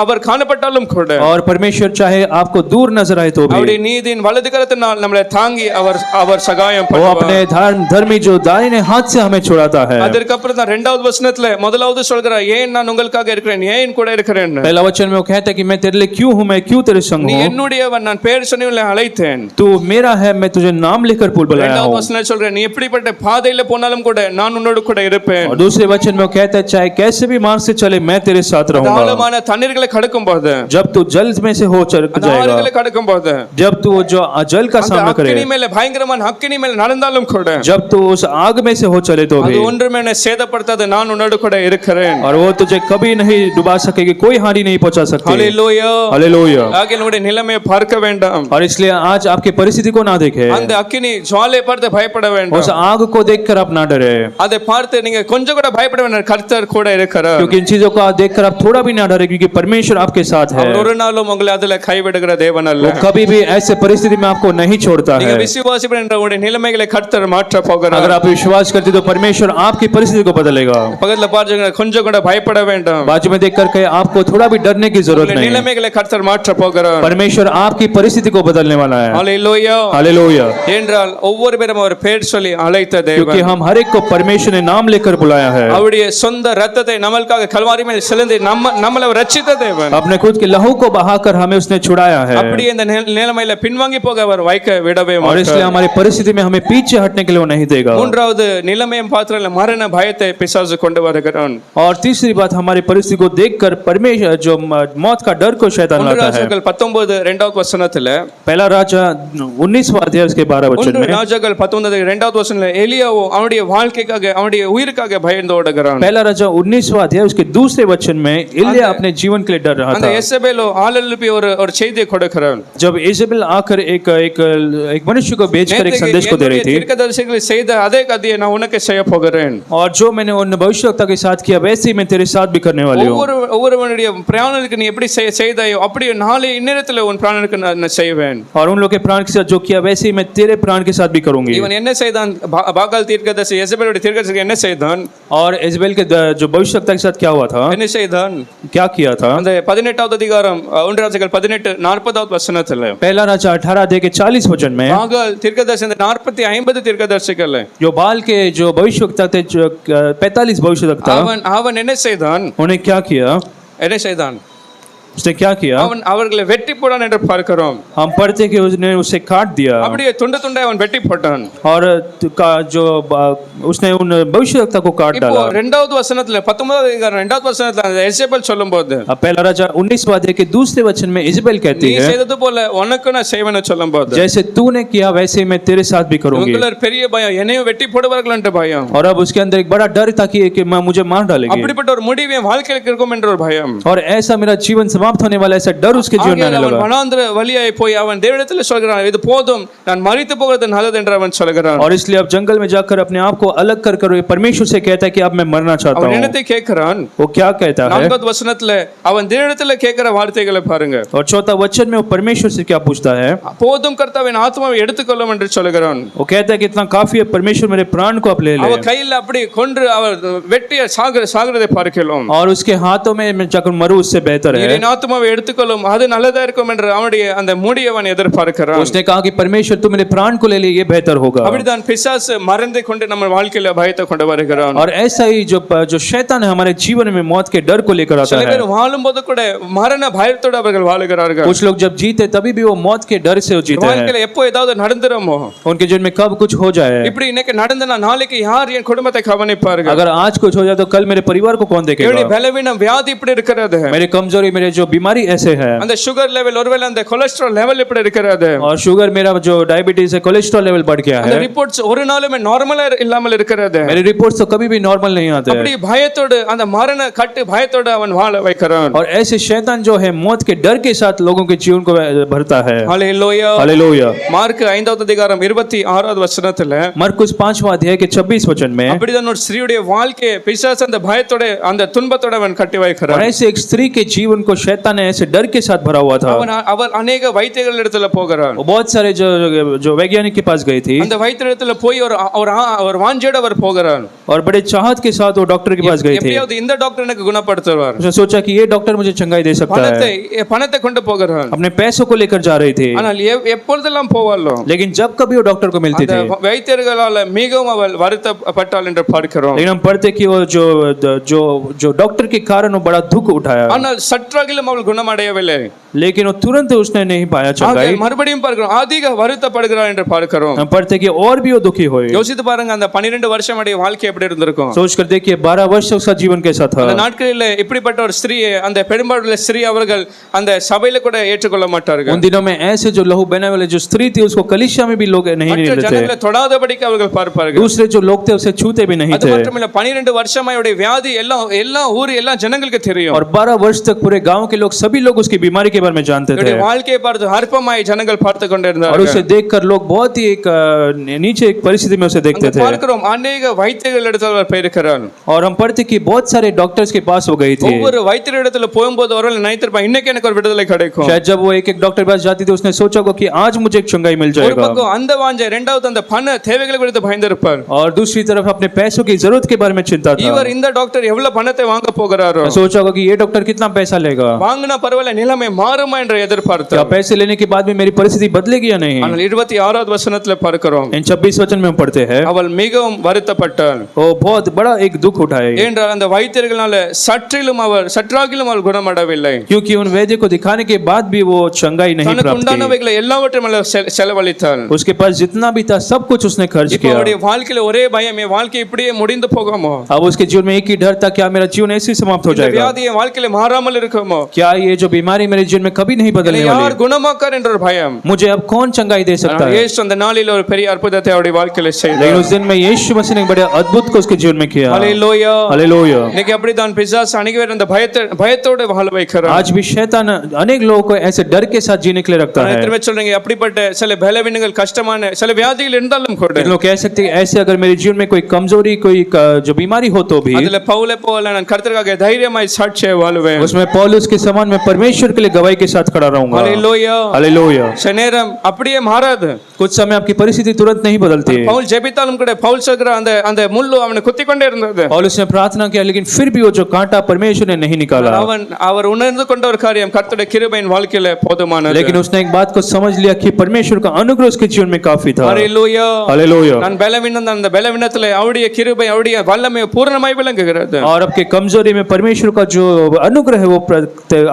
அவர் காணப்பட்டாலும் கூட और परमेश्वर चाहे आपको दूर नजर आए तो அவருடைய भी நீதியின் வலது கரத்தினால் நம்மளை தாங்கி அவர் சகாயம் वो अपने பண்ணுவார்। धर्मी जो दाहिने हाथ से हमें छुड़ाता है। அதற்கப்புறம் தான் 2வது வசனத்துல முதலாவது சொல்கிறார், ஏன் நான் உங்களுக்காக இருக்கிறேன், ஏன் கூட இருக்கிறேன், पहला वचन में वो कहता है कि मैं तेरे लिए क्यों हूँ, मैं क्यों तेरे संग நீ हूँ, என்னுடையவன், நான் பேர் சொல்லி உன்னை அழைத்தேன்। तू मेरा है, मैं तुझे नाम लेकर बुलाया 2வது हूँ। வசனம் சொல்றேன், நீ எப்படிப்பட்ட பாதையில போனாலும் கூட நான் உன்னோடு கூட இருப்பேன்। और दूसरे वचन में वो कहता है चाहे कैसे भी मार्ग से चले मैं तेरे साथ रहूंगा। ஆழமான தண்ணீர்களை கடக்கும் போது, जब तू जल में से हो चल அந்த जाएगा, ஆறுகளை கடக்கும் போது, जब तू वो जो जल का அந்த सामना करे, அக்கினி மேல பயங்கரமான அக்கினி மேல நடந்தாலும் கூட, जब तू उस आग में से हो चले तो அது भी, ஒன்றுமே என்னை சேதப்படுத்தாது, நான் உன்னோடு கூட இருக்கிறேன்। और वो तुझे कभी नहीं डुबा सकेगी, कोई हानि नहीं पहुंचा सकती। ஹalleluya हालेलुया। ஆகையால் உன்னுடைய நிலைமையை பார்க்க வேண்டாம், और इसलिए आज आपकी परिस्थिति को ना देखे, அந்த அக்கினி ஜுவாலை பார்த்து பயப்பட उस வேண்டாம், आग को देखकर आप ना डरे, அதை பார்த்து நீங்க கொஞ்சம் கூட பயப்பட வேண்டாம், கர்த்தர் கூட இருக்கிறார்। क्योंकि इन चीजों को देखकर आप थोड़ा भी ना डरे, क्योंकि परमेश्वर आपके साथ है। அவர் ஒரு நாளும் உங்களை அதுல கைவிடுகிற தேவன் அல்ல। वो कभी भी ऐसे परिस्थिति में आपको नहीं छोड़ता நீங்க है। விசுவாசிப்பீர்கள் என்ற உங்களுடைய நிலைமைகளை கர்த்தர் மாற்ற போகிறார்। अगर आप विश्वास करते तो परमेश्वर आपकी परिस्थिति को बदलेगा। பக்கத்துல பாருங்க, கொஞ்சம் கூட பயப்பட வேண்டாம், बाजू में देख करके आपको थोड़ा भी डरने की जरूरत உங்களுடைய नहीं है। நிலைமைகளை கர்த்தர் மாற்ற போகிறார்। परमेश्वर आपकी परिस्थिति को बदलने वाला है। ஹalleluya हालेलुया। என்றால் ஒவ்வொரு பேரும் அவர் பேர் சொல்லி அழைத்த क्योंकि தேவன், हम हर एक को परमेश्वर ने नाम लेकर बुलाया है। அவருடைய சொந்த ரத்தத்தை நமக்காக கல்வாரி மேல் சிலந்தி நம்மளை ரட்சித்த தேவன்। अपने खुद के लहू को बहाकर हमें उसने छुड़ाया है, அப்படியே இந்த நிலைமையில பின்வாங்கி போக அவர் வைக்க விடவே और इसलिए மாட்டார்। हमारी परिस्थिति में हमें पीछे हटने के लिए वो नहीं देगा। மூன்றாவது நிலைமையும் பாத்திரல மரண பயத்தை பிசாசு கொண்டு வருகிறான்। और तीसरी बात, हमारी परिस्थिति को देखकर परमेश्वर जो मौत का डर को शैतान लाता है। 1 राजाக்கள் 19 2வது வசனத்துல पहला राजा 19वां अध्याय उसके 12 वचन ஒன்று में ராஜாக்கள் 19 2வது வசனத்துல எலியாவோ அவனுடைய வாழ்க்கைக்காக அவனுடைய உயிருக்காக பயந்து ஓடுகிறான். पहला राजा 19वां अध्याय उसके दूसरे वचन में इलिया अपने जीवन के लिए डर रहा அந்த था। எசபேலோ ஆள் எழுப்பி ஒரு செய்தியை கொடுக்கிறான். जब इजेबेल आकर एक मनुष्य को भेजकर एक संदेश को दे रही थी, தீர்க்கதரிசிகளை செய்த அதே கதையை நான் உனக்கு செய்ய போகிறேன். और जो मैंने उन भविष्यवक्ता के साथ किया वैसे ही मैं तेरे साथ भी करने वाली हूँ। ஒவ்வொருவனுடைய பிராணனுக்கு நீ எப்படி செய்தாயோ அப்படியே நாளை இந்நேரத்துல உன் பிராணனுக்கு நான் செய்வேன். और उन लोग के प्राण के साथ जो किया वैसे ही मैं तेरे प्राण के साथ भी करूंगी। இவன் என்ன செய்தான்? பாகால் தீர்க்கதரிசி எசபேலுடைய தீர்க்கதரிசி என்ன செய்தான்? और इजेबेल के जो भविष्यवक्ता के साथ क्या हुआ था, என்ன செய்தான்? क्या किया था? அந்த 18வது அதிகாரம் 1 ராஜாக்கள் 18 40வது வசனத்துல पहला राजा 18 अध्याय के 40 वचन में பாகால் தீர்க்கதரிசி அந்த 40 50 தீர்க்கதரிசிகள் जो बाल के जो भविष्यवक्ता थे, जो 45 भविष्यवक्ता, அவன் என்ன செய்தான்? उन्हें क्या किया? என்ன செய்தான்? उसने क्या किया? அவன் அவர்களை வெட்டி போடான் என்று பார்க்கிறோம். हम पढ़ते कि उसने उसे काट दिया, அப்படியே துண்டு துண்டாய் அவன் வெட்டி போட்டான். और उसने उन भविष्यवक्ता को काट இப்போ डाला। 2வது வசனத்துல 19வது அதிகாரம் 2வது வசனத்துல அந்த எசபேல் சொல்லும்போது अब पहला राजा 19वां अध्याय के दूसरे वचन में इजेबेल कहती நீ है, செய்தது போல உனக்கு நான் செய்வேன்னு சொல்லும்போது जैसे तूने किया वैसे ही मैं तेरे साथ भी करूंगी। உங்களுக்குள்ள பெரிய பயம் என்னையும் வெட்டி போடுவார்கள் என்ற பயம். और अब उसके अंदर एक बड़ा डर था कि मुझे मार डालेंगे, அப்படிப்பட்ட ஒரு முடிவு என் வாழ்க்கையில் இருக்கும் என்ற ஒரு பயம். और ऐसा मेरा जीवन समाप्त होने वाला ऐसा डर उसके जीवन में आने அவன் लगा। வனாந்திர வழியாய் போய் அவன் தேவனிடத்தில் சொல்கிறான், இது போதும் நான் மரித்து போகிறது நல்லது என்று அவன் சொல்கிறான். और इसलिए अब जंगल में जाकर अपने आप को अलग कर कर परमेश्वर से कहता है कि अब मैं मरना चाहता அவன் हूँ। என்னத்தை கேட்கிறான்? वो क्या कहता है? 4வது வசனத்துல அவன் தேவனிடத்தில் கேட்கிற வார்த்தைகளை பாருங்க. और चौथा वचन में वो परमेश्वर से क्या पूछता है? போதும் கர்த்தாவே என் ஆத்மாவை எடுத்துக்கொள்ளும் என்று சொல்கிறான். वो कहता है कि इतना काफी है परमेश्वर, मेरे प्राण को आप ले ले। அவன் கையில் அப்படி கொன்று அவர் வெட்டி சாகிறதை பார்க்கிறோம். और उसके हाथों में मैं जाकर मरूं उससे बेहतर है। என் ஆத்மாவை எடுத்துக்கொள்ளும் அது நல்லதா இருக்கும் என்று அவனுடைய அந்த முடியவன் எதிர்பார்க்கிறான். उसने कहा कि परमेश्वर तू मेरे प्राण को ले ले, ये बेहतर होगा। அப்படிதான் பிசாசு மறந்து கொண்டு நம்ம வாழ்க்கையில பயத்தை கொண்டு வருகிறான். और ऐसा ही जो शैतान है हमारे जीवन में मौत के डर को लेकर आता சில है। பேர் வாழும்போது கூட மரண பயத்தோடு அவர்கள் வாழுகிறார்கள். कुछ लोग जब जीते तभी भी वो मौत के डर से जीते हैं। வாழ்க்கையில எப்போ ஏதாவது நடந்துருமோ, उनके जीवन में कब कुछ हो जाए, இப்படி இன்னைக்கு நடந்தனா நாளைக்கு யார் என் குடும்பத்தை கவனிப்பார்கள்? अगर आज कुछ हो जाए तो कल मेरे परिवार को कौन என்னுடைய देखेगा? பலவீனம் வியாதி இப்படி இருக்கிறது, मेरी कमजोरी, मेरे जो बीमारी ऐसे है, அந்த சுகர் லெவல் ஒருவேளை அந்த கொலஸ்ட்ரால் லெவல் இப்படி இருக்கிறது, और शुगर मेरा जो डायबिटीज है, कोलेस्ट्रॉल लेवल बढ़ गया அந்த है, ரிப்போர்ட்ஸ் ஒரு நாளுமே நார்மலா இல்லாமல் இருக்கிறது. मेरे रिपोर्ट्स तो कभी भी नॉर्मल नहीं आते அப்படி हैं। பயத்தோடு அந்த மரண கட்டு பயத்தோடு அவன் வாழ வைக்கிறான். और ऐसे शैतान जो है मौत के डर के साथ लोगों के जीवन को भरता है। ஹல்லேலூயா. हालेलुया। மார்க் 5வது அதிகாரம் 26வது வசனத்துல मरकुस 5वां अध्याय के 26 वचन में, அப்படிதான் ஒரு ஸ்திரீயுடைய வாழ்க்கையை பிசாசு அந்த பயத்தோட அந்த துன்பத்தோட அவன் கட்டி और வைக்கிறான். ऐसे एक स्त्री के जीवन को शैतान ने ऐसे डर के साथ भरा हुआ था। அவர் अनेक வைத்தியர்கள் இடத்துல போகிறான். वो बहुत सारे जो वैज्ञानिक के पास गई थी, அந்த வைத்தியர் இடத்துல போய் ஒரு வாஞ்சையோட அவர் போகிறான். और बड़े चाहत के साथ वो डॉक्टर के पास गई थी। எப்படியாவது இந்த டாக்டர் எனக்கு குணப்படுத்துவார். उसने सोचा कि ये डॉक्टर मुझे चंगाई दे सकता है। பணத்தை கொண்டு போகிறான். अपने पैसों को लेकर जा रही थी, ஆனால் எப்பொழுதெல்லாம் போவாளோ, लेकिन जब कभी वो डॉक्टर को मिलती அந்த थी, வைத்தியர்களால மிகவும் அவள் வருத்தப்பட்டாள் என்று பார்க்கிறோம். लेकिन हम पढ़ते कि वो जो डॉक्टर के कारण वो बड़ा दुख उठाया, ஆனால் சற்றாகிலும் அவள் குணமடையவில்லை. लेकिन वो तुरंत उसने नहीं पाया ஆக चंगाई। மறுபடியும் பார்க்கிறோம் அதிக வருத்தப்படுகிறாள் என்று பார்க்கிறோம். हम पढ़ते कि और भी वो दुखी हुई। யோசித்து பாருங்க அந்த 12 வருஷம் அடைய வாழ்க்கை எப்படி இருந்திருக்கும். सोच कर देखिए 12 वर्ष उसका जीवन कैसा था। அந்த நாட்களில் இப்படிப்பட்ட ஒரு ஸ்திரீ அந்த பெரும்பாலுள்ள ஸ்திரீ அவர்கள் அந்த சபையில கூட ஏற்றுக்கொள்ள மாட்டார்கள். उन दिनों में ऐसे जो लहू बहने वाले जो स्त्री थी उसको कलीसिया में भी लोग नहीं மற்ற लेते, ஜனங்களை தொடாதபடிக்கு அவர்கள் பார்ப்பார்கள். दूसरे जो लोग थे उसे छूते भी नहीं அது थे। மட்டுமில்ல 12 வருஷமா அவருடைய வியாதி எல்லா ஊர் எல்லா ஜனங்களுக்கு தெரியும். और 12 वर्ष तक पूरे गांव के लोग सभी लोग उसकी बीमारी के बारे में जानते थे, வாழ்க்கையை பார்த்து அற்பமாய் ஜனங்கள் பார்த்து और கொண்டிருந்தார்கள். उसे देखकर लोग बहुत ही एक नीचे एक परिस्थिति में उसे देखते थे। பார்க்கிறோம் अनेक வைத்தியர்கள் இடத்துல அவர் போயிருக்கிறார். और हम पढ़ते कि बहुत सारे डॉक्टर्स के पास वो गई थी। ஒவ்வொரு வைத்தியர் இடத்துல போகும்போது அவர்கள் நினைத்திருப்பாங்க இன்னைக்கு எனக்கு ஒரு விடுதலை கிடைக்கும். शायद जब वो एक डॉक्टर के पास जाती थी उसने सोचा होगा कि आज मुझे एक चंगाई मिल ஒரு जाएगा, பக்கம் அந்த வாஞ்சை, இரண்டாவது அந்த பண தேவைகளை குறித்து பயந்திருப்பார். और दूसरी तरफ अपने पैसों की जरूरत के बारे में चिंता था। இவர் இந்த டாக்டர் எவ்வளவு பணத்தை வாங்க போகிறாரோ, सोचा होगा कि ये डॉक्टर कितना पैसा लेगा, வாங்கினா பரவாயில்ல நிலைமை மாறுமா என்று क्या எதிர்பார்த்தார். पैसे लेने के बाद भी मेरी परिस्थिति बदलेगी या नहीं। ஆனால் 26வது வசனத்துல பார்க்கிறோம் इन 26 वचन में हम पढ़ते हैं, அவள் மிகவும் வருத்தப்பட்டாள். वो बहुत बड़ा एक दुख उठाए, ஏனென்றால் அந்த வைத்தியர்களால சற்றாகிலும் அவள் குணமடையவில்லை. क्योंकि उन वैद्य को दिखाने के बाद भी वो चंगाई नहीं தனக்கு प्राप्त की। உண்டானவைகளை எல்லாவற்றையும் செலவழித்தாள். उसके पास जितना भी था सब कुछ उसने खर्च இப்போ किया। அவருடைய வாழ்க்கையில ஒரே பயம், என் வாழ்க்கை இப்படியே முடிந்து போகுமோ, अब उसके जीवन में एक ही डर था, क्या मेरा जीवन ऐसे ही समाप्त हो இந்த जाएगा, வியாதி என் வாழ்க்கையில மாறாமல் இருக்குமோ, क्या ये जो बीमारी मेरे जीवन में कभी नहीं என்னை बदलने யார் वाली? குணமாக்கார் என்ற ஒரு பயம். मुझे अब कौन चंगाई दे सकता है? இயேசு அந்த நாளில் ஒரு பெரிய அற்புதத்தை அவருடைய வாழ்க்கையில लेकिन செய்தார். उस दिन में यीशु मसीह ने एक बड़े अद्भुत को उसके जीवन में किया। ஹalleluya. हालेलुया। இன்னைக்கு அப்படிதான் பிசாசு அநேகர் அந்த பயத்தோட வாழ வைக்கிறார். आज भी शैतान अनेक लोगों को ऐसे डर के साथ जीने के लिए रखता है। எத்தனை பேர் சொல்றீங்க அப்படிப்பட்ட சில பலவீனங்கள் கஷ்டமான சில வியாதிகள் இருந்தாலும் கூட लोग कह सकते हैं ऐसे अगर मेरे जीवन में कोई कमजोरी कोई जो बीमारी हो तो भी அதுல பவுலை போல நான் கர்த்தருக்காக தைரியமாய் சாட்சியாய் வாழுவேன். उसमें पौलुस के समान मैं परमेश्वर के लिए गवाही के साथ खड़ा रहूंगा। ஹalleluya. हालेलुया। சில நேரம் அப்படியே மாறாது. कुछ समय आपकी परिस्थिति तुरंत नहीं बदलती है। பவுல் ஜெபித்தாலும் கூட பவுல் சொல்ற அந்த அந்த முள்ளு அவனை குத்தி கொண்டே இருந்தது. पौलुस ने प्रार्थना किया लेकिन फिर भी वो जो कांटा परमेश्वर ने नहीं निकाला। அவர் உணர்ந்து கொண்ட ஒரு காரியம் கர்த்தருடைய கிருபையின் வாழ்க்கையில போதுமானது. लेकिन उसने एक बात को समझ लिया कि परमेश्वर का अनुग्रह उसके जीवन में काफी था। ஹalleluya. हालेलुया। நான் பலவீனன் அந்த பலவீனத்திலே அவருடைய கிருபை அவருடைய வல்லமை பூரணமாய் விளங்குகிறது. और आपके कमजोरी में परमेश्वर का जो अनुग्रह है वो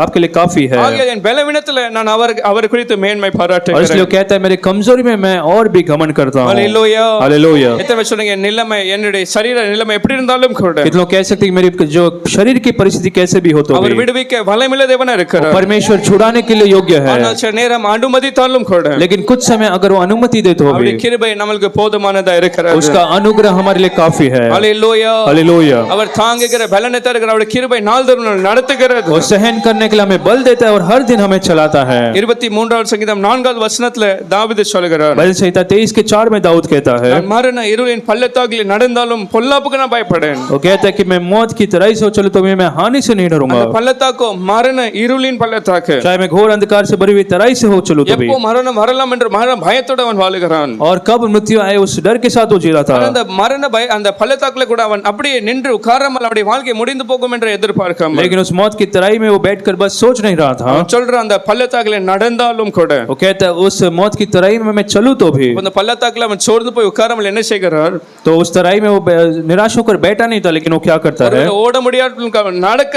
आपके लिए काफी है। ஆகிய என் பலவீனத்திலே நான் அவர் குறித்து மேன்மை और பாராட்டுகிறேன். इसलिए वो कहता है मेरे कमजोरी में मैं और भी घमंड करता हूँ। ஹalleluya. हालेलुया। எத்தனை பேர் சொல்றீங்க நிலைமை என்னுடைய சரீர நிலைமை எப்படி இருந்தாலும் கூட कितने लोग कह सकते हैं कि मेरी जो शरीर की परिस्थिति कैसे भी हो तो அவர் भी விடுவிக்க வல்லமையுள்ள தேவனா இருக்கிறார். परमेश्वर छुड़ाने के लिए योग्य है। ஆனால் சில நேரம் அனுமதித்தாலும் கூட लेकिन कुछ समय अगर वो अनुमति दे तो भी அவருடைய கிருபை நமக்கு போதுமானதா இருக்கிறது. उसका अनुग्रह हमारे लिए काफी है। ஹalleluya. हालेलुया। அவர் தாங்குகிற பலனை தருகிற அவருடைய கிருபை நாள்தோறும் நடத்துகிறது. वो सहन करने के लिए हमें बल देता है और हर दिन हमें चलाता है। 23வது சங்கீதம் 4வது வசனத்துல தாவீது சொல்கிறார், भजन संहिता 23 के 4 में दाऊद कहता है, நான் மரண இருளின் பள்ளத்தாக்கில் நடந்தாலும் பொல்லாப்புக்கு நான் பயப்படேன். वो कहता है कि मैं मौत की तराई से चलूं तो भी मैं हानि से नहीं डरूंगा। அந்த பள்ளத்தாக்கோ மரண இருளின் பள்ளத்தாக்கு. चाहे मैं घोर अंधकार से भरी हुई तराई से हो चलूं तो भी। எப்போ மரணம் வரலாம் என்று மரண பயத்தோட அவன் வாழுகிறான். और कब मृत्यु आए उस डर के साथ वो जी रहा था। அந்த மரண அந்த பள்ளத்தாக்குல கூட அவன் அப்படியே நின்று உட்காராமல் அவருடைய வாழ்க்கை முடிந்து போகும் என்று எதிர்பார்க்காமல் लेकिन उस मौत की तराई में वो बैठकर बस सोच नहीं रहा था। அவன் சொல்ற அந்த பள்ளத்தாக்குல நடந்தாலும் கூட वो कहता है उस मौत की तराई में मैं चलूं तो भी। அந்த பள்ளத்தாக்குல அவன் சோர்ந்து போய் உட்காராமல் என்ன செய்கிறார்? तो उस तराई में वो निराश होकर बैठा नहीं था, लेकिन वो क्या करता है, ஓட முடியாத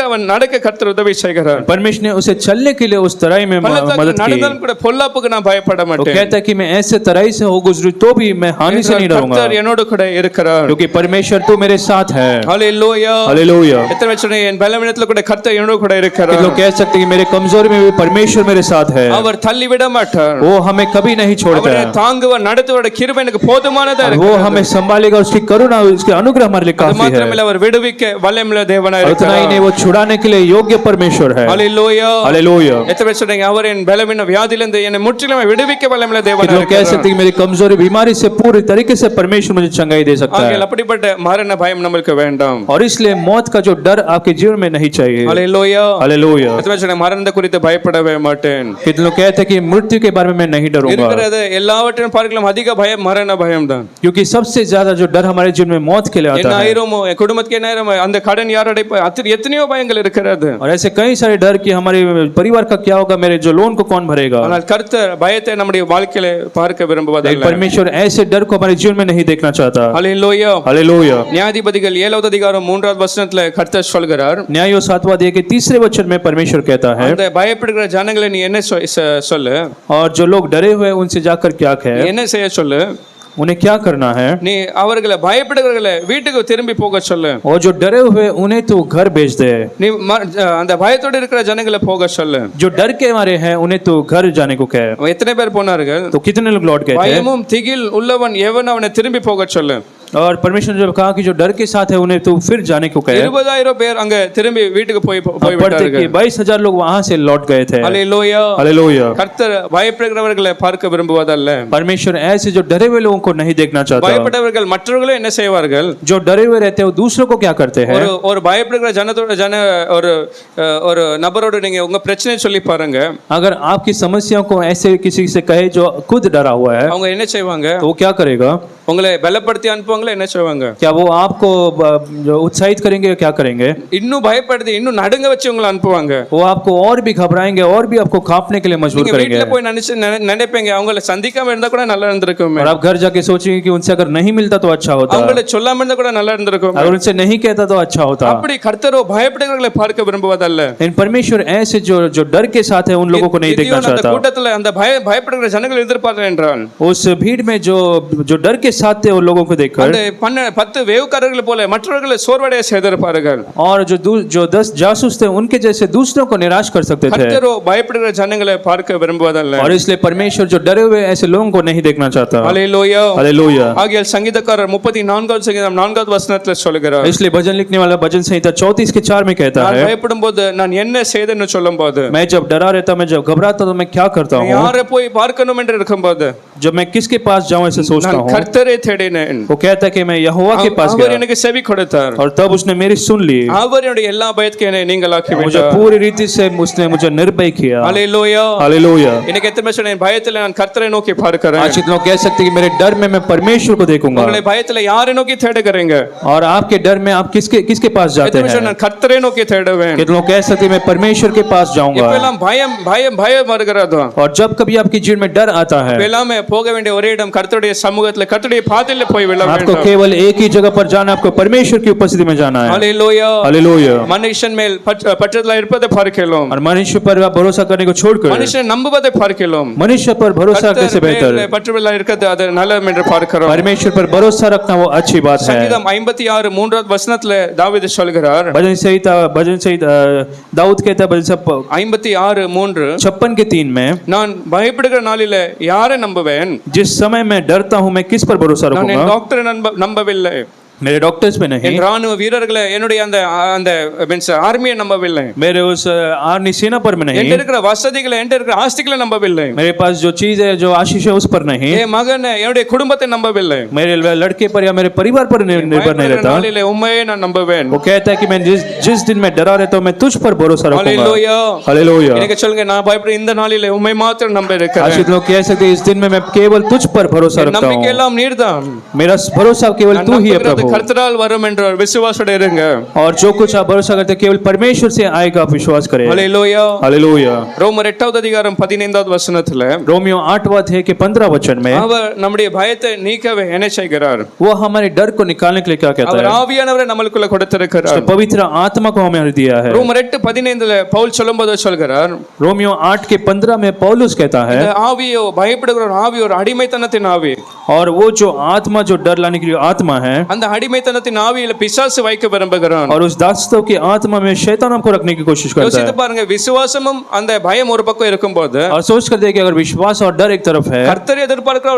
அவன் நடக்க கர்த்தர் உதவி செய்கிறார். परमेश्वर ने उसे चलने के लिए उस तराई में मदद की। நடந்தாலும் கூட பொல்லாப்புக்கு நான் பயப்பட वो மாட்டேன். कहता है कि मैं ऐसे तराई से हो गुजरूं तो भी मैं हानि से नहीं डरूंगा, கர்த்தர் என்னோடு கூட இருக்கிறார். क्योंकि परमेश्वर तू मेरे साथ है। ஹalleluya. हालेलुया। எத்தனை பேர் சொன்னீங்க என் பலவீனத்துல கூட கர்த்தர் என்னோடு கூட இருக்கிறார்? लोग कह सकते हैं कि मेरे कमजोरी में भी परमेश्वर मेरे साथ है। அவர் தள்ளி விட மாட்டார். वो हमें कभी नहीं छोड़ता அவரை है। தாங்குவார் நடத்துவார் கிருபை எனக்கு போதுமானதா இருக்கு. वो हमें संभालेगा, उसकी करुणा उसके अनुग्रह हमारे लिए அது काफी है। மாத்திரமல்ல அவர் விடுவிக்க வல்லமையுள்ள தேவனா और उतना ही இருக்கிறார். नहीं, वो छुड़ाने के लिए योग्य परमेश्वर है। ஹalleluya. हालेलुया। எத்தனை பேர் சொன்னீங்க அவர் என் பலவீன வியாதியிலிருந்து என்னை முற்றிலும் விடுவிக்க வல்லமையுள்ள தேவனா लोग कह सकते हैं कि मेरी कमजोरी बीमारी से पूरी तरीके से परमेश्वर मुझे चंगाई दे सकता है। ஆகையால் அப்படிப்பட்ட மரண பயம் நமக்கு வேண்டாம். और इसलिए मौत का जो डर आपके जीवन में नहीं चाहिए। ஹalleluya. हालेलुया। எத்தனை பேர் சொன்னீங்க மரணத்தை குறித்து பயப்படவே மாட்டேன். कितने लोग कहते हैं कि मृत्यु के बारे में मैं नहीं डरूंगा, இருக்கிறது எல்லாவற்றையும் பார்க்கலாம் அதிக பயம் மரண பயம் தான். क्योंकि सबसे ज्यादा जो डर हमारे जीवन में मौत के लिए என்ன आता है। ஆயிரமோ என் குடும்பத்துக்கு என்ன ஆயிரமோ அந்த கடன் யார் அடைப்ப எத்தனையோ பயங்கள் இருக்கிறது. और ऐसे कई सारे डर कि हमारे परिवार का क्या होगा, मेरे जो लोन को कौन भरेगा। ஆனால் கர்த்தர் பயத்தை நம்முடைய வாழ்க்கையில பார்க்க விரும்புவதில்லை. परमेश्वर ऐसे डर को हमारे जीवन में नहीं देखना चाहता। ஹalleluya. हालेलुया। நியாயாதிபதிகள் 7வது அதிகாரம் 3வது வசனத்துல கர்த்தர் சொல்கிறார், न्यायो 7वां अध्याय के 3रे वचन में परमेश्वर कहता है, அந்த பயப்படுகிற ஜனங்களை நீ என்ன சொல்லு, और जो लोग डरे हुए हैं उनसे जाकर क्या நீ कहे, என்ன செய்ய சொல்லு, उन्हें क्या करना है। நீ அவர்களை பயப்படுகிறவர்களை வீட்டுக்கு திரும்பி போக சொல்லு. और जो डरे हुए उन्हें तो घर भेज दे। நீ அந்த பயத்தோட இருக்கிற ஜனங்களை போக சொல்லு. जो डर के मारे हैं उन्हें तो घर जाने को कहे। எத்தனை பேர் போனார்கள்? तो कितने लोग लौट गए थे। பயமும் திகில் உள்ளவன் எவன் அவனை திரும்பி போக சொல்லு. और परमेश्वर ने जब कहा कि जो डर के साथ है उन्हें तो फिर जाने को कहे। 20,000 பேர் அங்க திரும்பி வீட்டுக்கு போய் पढ़ते कि 22,000 लोग वहां से लौट गए थे। ஹalleluya. हालेलुया। கர்த்தர் பயப்படுகிறவர்களை பார்க்க விரும்புவதல்ல. परमेश्वर ऐसे जो डरे हुए लोगों को नहीं देखना चाहता। பயப்பட்டவர்கள் மற்றவர்களும் என்ன செய்வார்கள்? जो डरे हुए रहते हैं वो दूसरों को क्या करते हैं। ஒரு பயப்படுகிற ஒரு நபரோட நீங்க உங்க பிரச்சனை சொல்லி பாருங்க. अगर आपकी समस्याओं को ऐसे किसी से कहे जो खुद डरा हुआ है, அவங்க என்ன செய்வாங்க? तो वो क्या करेगा। உங்களை பலப்படுத்தி அனுப்புவாங்களா என்ன செய்வாங்க? क्या वो आपको जो उत्साहित करेंगे, क्या करेंगे। இன்னும் பயப்படுத்தி இன்னும் நடுங்க வச்சு உங்களை அனுப்புவாங்க. वो आपको और भी घबराएंगे और भी आपको कांपने के लिए मजबूर நீங்க करेंगे। வீட்ல போய் நினைப்பீங்க அவங்களை சந்திக்காம இருந்தா கூட நல்லா இருந்திருக்கும். और आप घर जाके सोचेंगे कि उनसे अगर नहीं मिलता तो अच्छा होता, அவங்களை சொல்லாம இருந்தா கூட நல்லா இருந்திருக்கும். अगर उनसे नहीं कहता तो अच्छा होता। அப்படி கர்த்தரோ பயப்படுகிறவர்களை பார்க்க விரும்புவதல்ல. लेकिन परमेश्वर ऐसे जो डर के साथ है उन लोगों को नहीं देखना அந்த चाहता। கூட்டத்துல அந்த பயப்படுகிற ஜனங்கள் எதிர்பார்த்தேன் என்றால் उस भीड़ में जो डर के साथ थे उन लोगों को देखकर। அந்த 10 வேவுக்காரர்கள் போல மற்றவர்களை சோர்வடைய செய்திருப்பார்கள். और जो 10 जासूस थे उनके जैसे दूसरों को निराश कर सकते थे। கர்த்தரோ பயப்படுகிற ஜனங்களை பார்க்க விரும்புவதல்ல. और इसलिए परमेश्वर जो डरे हुए ऐसे लोगों को नहीं देखना चाहता। ஹalleluya. हालेलुया। ஆகையால் சங்கீதக்காரர் 34வது சங்கீதம் 4வது வசனத்தில் சொல்கிறார். इसलिए भजन लिखने वाला भजन संहिता 34 के 4 में कहता நான் है, பயப்படும்போது நான் என்ன செய்தேன்னு சொல்லும்போது, मैं जब डरा रहता, मैं जब घबराता तो मैं क्या करता हूँ, யாரை போய் பார்க்கணும் என்று இருக்கும்போது जब मैं किसके पास जाऊं ऐसे सोचता நான் हूँ। கர்த்தரை தேடினேன். वो कहता है कि मैं यहोवा के पास அவர் गया எனக்கு செவி கொடுத்தார். और तब उसने मेरी सुन ली। அவர் என்னுடைய எல்லா பயத்தையும் என்னை நீங்களாக்கி मुझे விட்டார். पूरी रीति से उसने मुझे निर्भय किया। ஹalleluya. हालेलुया। எனக்கு எத்தனை பேர் சொன்னேன் பயத்துல நான் கர்த்தரை நோக்கி பார்க்கிறேன். आज लोग कह सकते हैं कि मेरे डर में मैं परमेश्वर को देखूंगा। உங்களை பயத்துல யாரை நோக்கி தேடுகிறீங்க? और आपके डर में आप किसके पास जाते எத்தனை பேர் हैं? சொன்னேன் நான் கர்த்தரை நோக்கி தேடுவேன். कितने लोग कह सकते हैं मैं परमेश्वर के पास जाऊंगा। எப்பெல்லாம் பயம் பயம் பயம் வருகிறதோ, और जब कभी आपके जीवन में डर आता है, எல்லாமே போக வேண்டிய ஒரே இடம் கர்த்தருடைய சமூகத்துல கர்த்தருடைய பாதையில போய் விழ आपको வேண்டும். केवल एक ही जगह पर जाना है, आपको परमेश्वर की उपस्थिति में जाना है। ஹalleluya. हालेलुया। மனுஷன் மேல் பற்றுதலா இருப்பதை பார்க்கலாம். और मनुष्य पर आप भरोसा करने को छोड़कर மனுஷன் நம்புவதை பார்க்கலாம். मनुष्य पर भरोसा कैसे கர்த்தர் बेहतर மேல் பற்றுதலா இருக்கிறது அது நல்லது என்று பார்க்கிறோம். परमेश्वर पर भरोसा रखना वो अच्छी बात है। சங்கீதம் 56 3வது வசனத்துல தாவீது சொல்கிறார், भजन सहित दाऊद कहता है भजन 56 3, 56 के 3 में, நான் பயப்படுகிற நாளில யாரை நம்புவேன்? जिस समय मैं डरता हूं मैं किस पर भरोसा நான் என் रखूंगा? டாக்டரை நம்பவில்லை. मेरे डॉक्टर्स पे नहीं, என் ராணுவ வீரர்களை என்னுடைய அந்த அந்த மீன்ஸ் ஆர்மியை நம்பவில்லை. मेरे उस आर्मी सेना पर मैं नहीं, என்கிட்ட இருக்கிற வசதிகளை என்கிட்ட இருக்கிற ஆஸ்திகளை நம்பவில்லை. मेरे पास जो चीज है जो आशीष है उस पर नहीं, என் மகன் என்னுடைய குடும்பத்தை நம்பவில்லை. मेरे लड़के पर या मेरे परिवार पर निर्भर नहीं பயப்படுகிற रहता। நாளிலே உண்மையை நான் நம்புவேன். वो कहता है कि मैं जिस दिन मैं डरा रहता हूं मैं तुझ पर भरोसा रखूंगा। ஹalleluya. हालेलुया। எனக்கு சொல்லுங்க, நான் பயப்படுற இந்த நாளிலே உண்மை மாத்திரம் நம்ப இருக்கிறேன். आशित लोग कह सकते हैं इस दिन में मैं केवल तुझ पर भरोसा रखता நம்பிக்கை हूं, எல்லாம் நீர்தான். मेरा भरोसा केवल நான் तू ही है நம்புகிறது प्रभु। கர்த்தரால் வரும் என்ற ஒரு விசுவாசத்தோட இருங்க. और जो कुछ आप भरोसा करते हैं केवल परमेश्वर से आएगा, आप विश्वास करें। ஹalleluya. हालेलुया। ரோமர் 8வது அதிகாரம் 15வது வசனத்துல रोमियो 8वां अध्याय के 15 वचन में அவர் நம்முடைய பயத்தை நீக்கவே என்ன செய்கிறார்? वो हमारे डर को निकालने के लिए क्या कहता அவர் है? ஆவியானவரை நமக்குள்ள கொடுத்திருக்கிறார். तो पवित्र आत्मा को हमें दिया है। ரோமர் 8:15ல பவுல் சொல்லும்போது சொல்கிறார், रोमियो 8 के 15 में पौलुस कहता है, இந்த ஆவியோ பயப்படுகிற ஒரு ஆவி, ஒரு அடிமைத்தனத்தின் ஆவி. और वो जो आत्मा जो डर लाने की जो आत्मा है, அந்த அடிமைத்தனத்தின் ஆவியில பிசாசு வைக்க விரும்புகிறான். और उस दासत्व की आत्मा में शैतान हमको रखने की कोशिश करता யோசித்து है। பாருங்க, விசுவாசமும் அந்த பயம் ஒரு பக்கம் இருக்கும்போது और सोच कर देखिए अगर विश्वास और डर एक तरफ है, கர்த்தரை எதிர்பார்க்கிற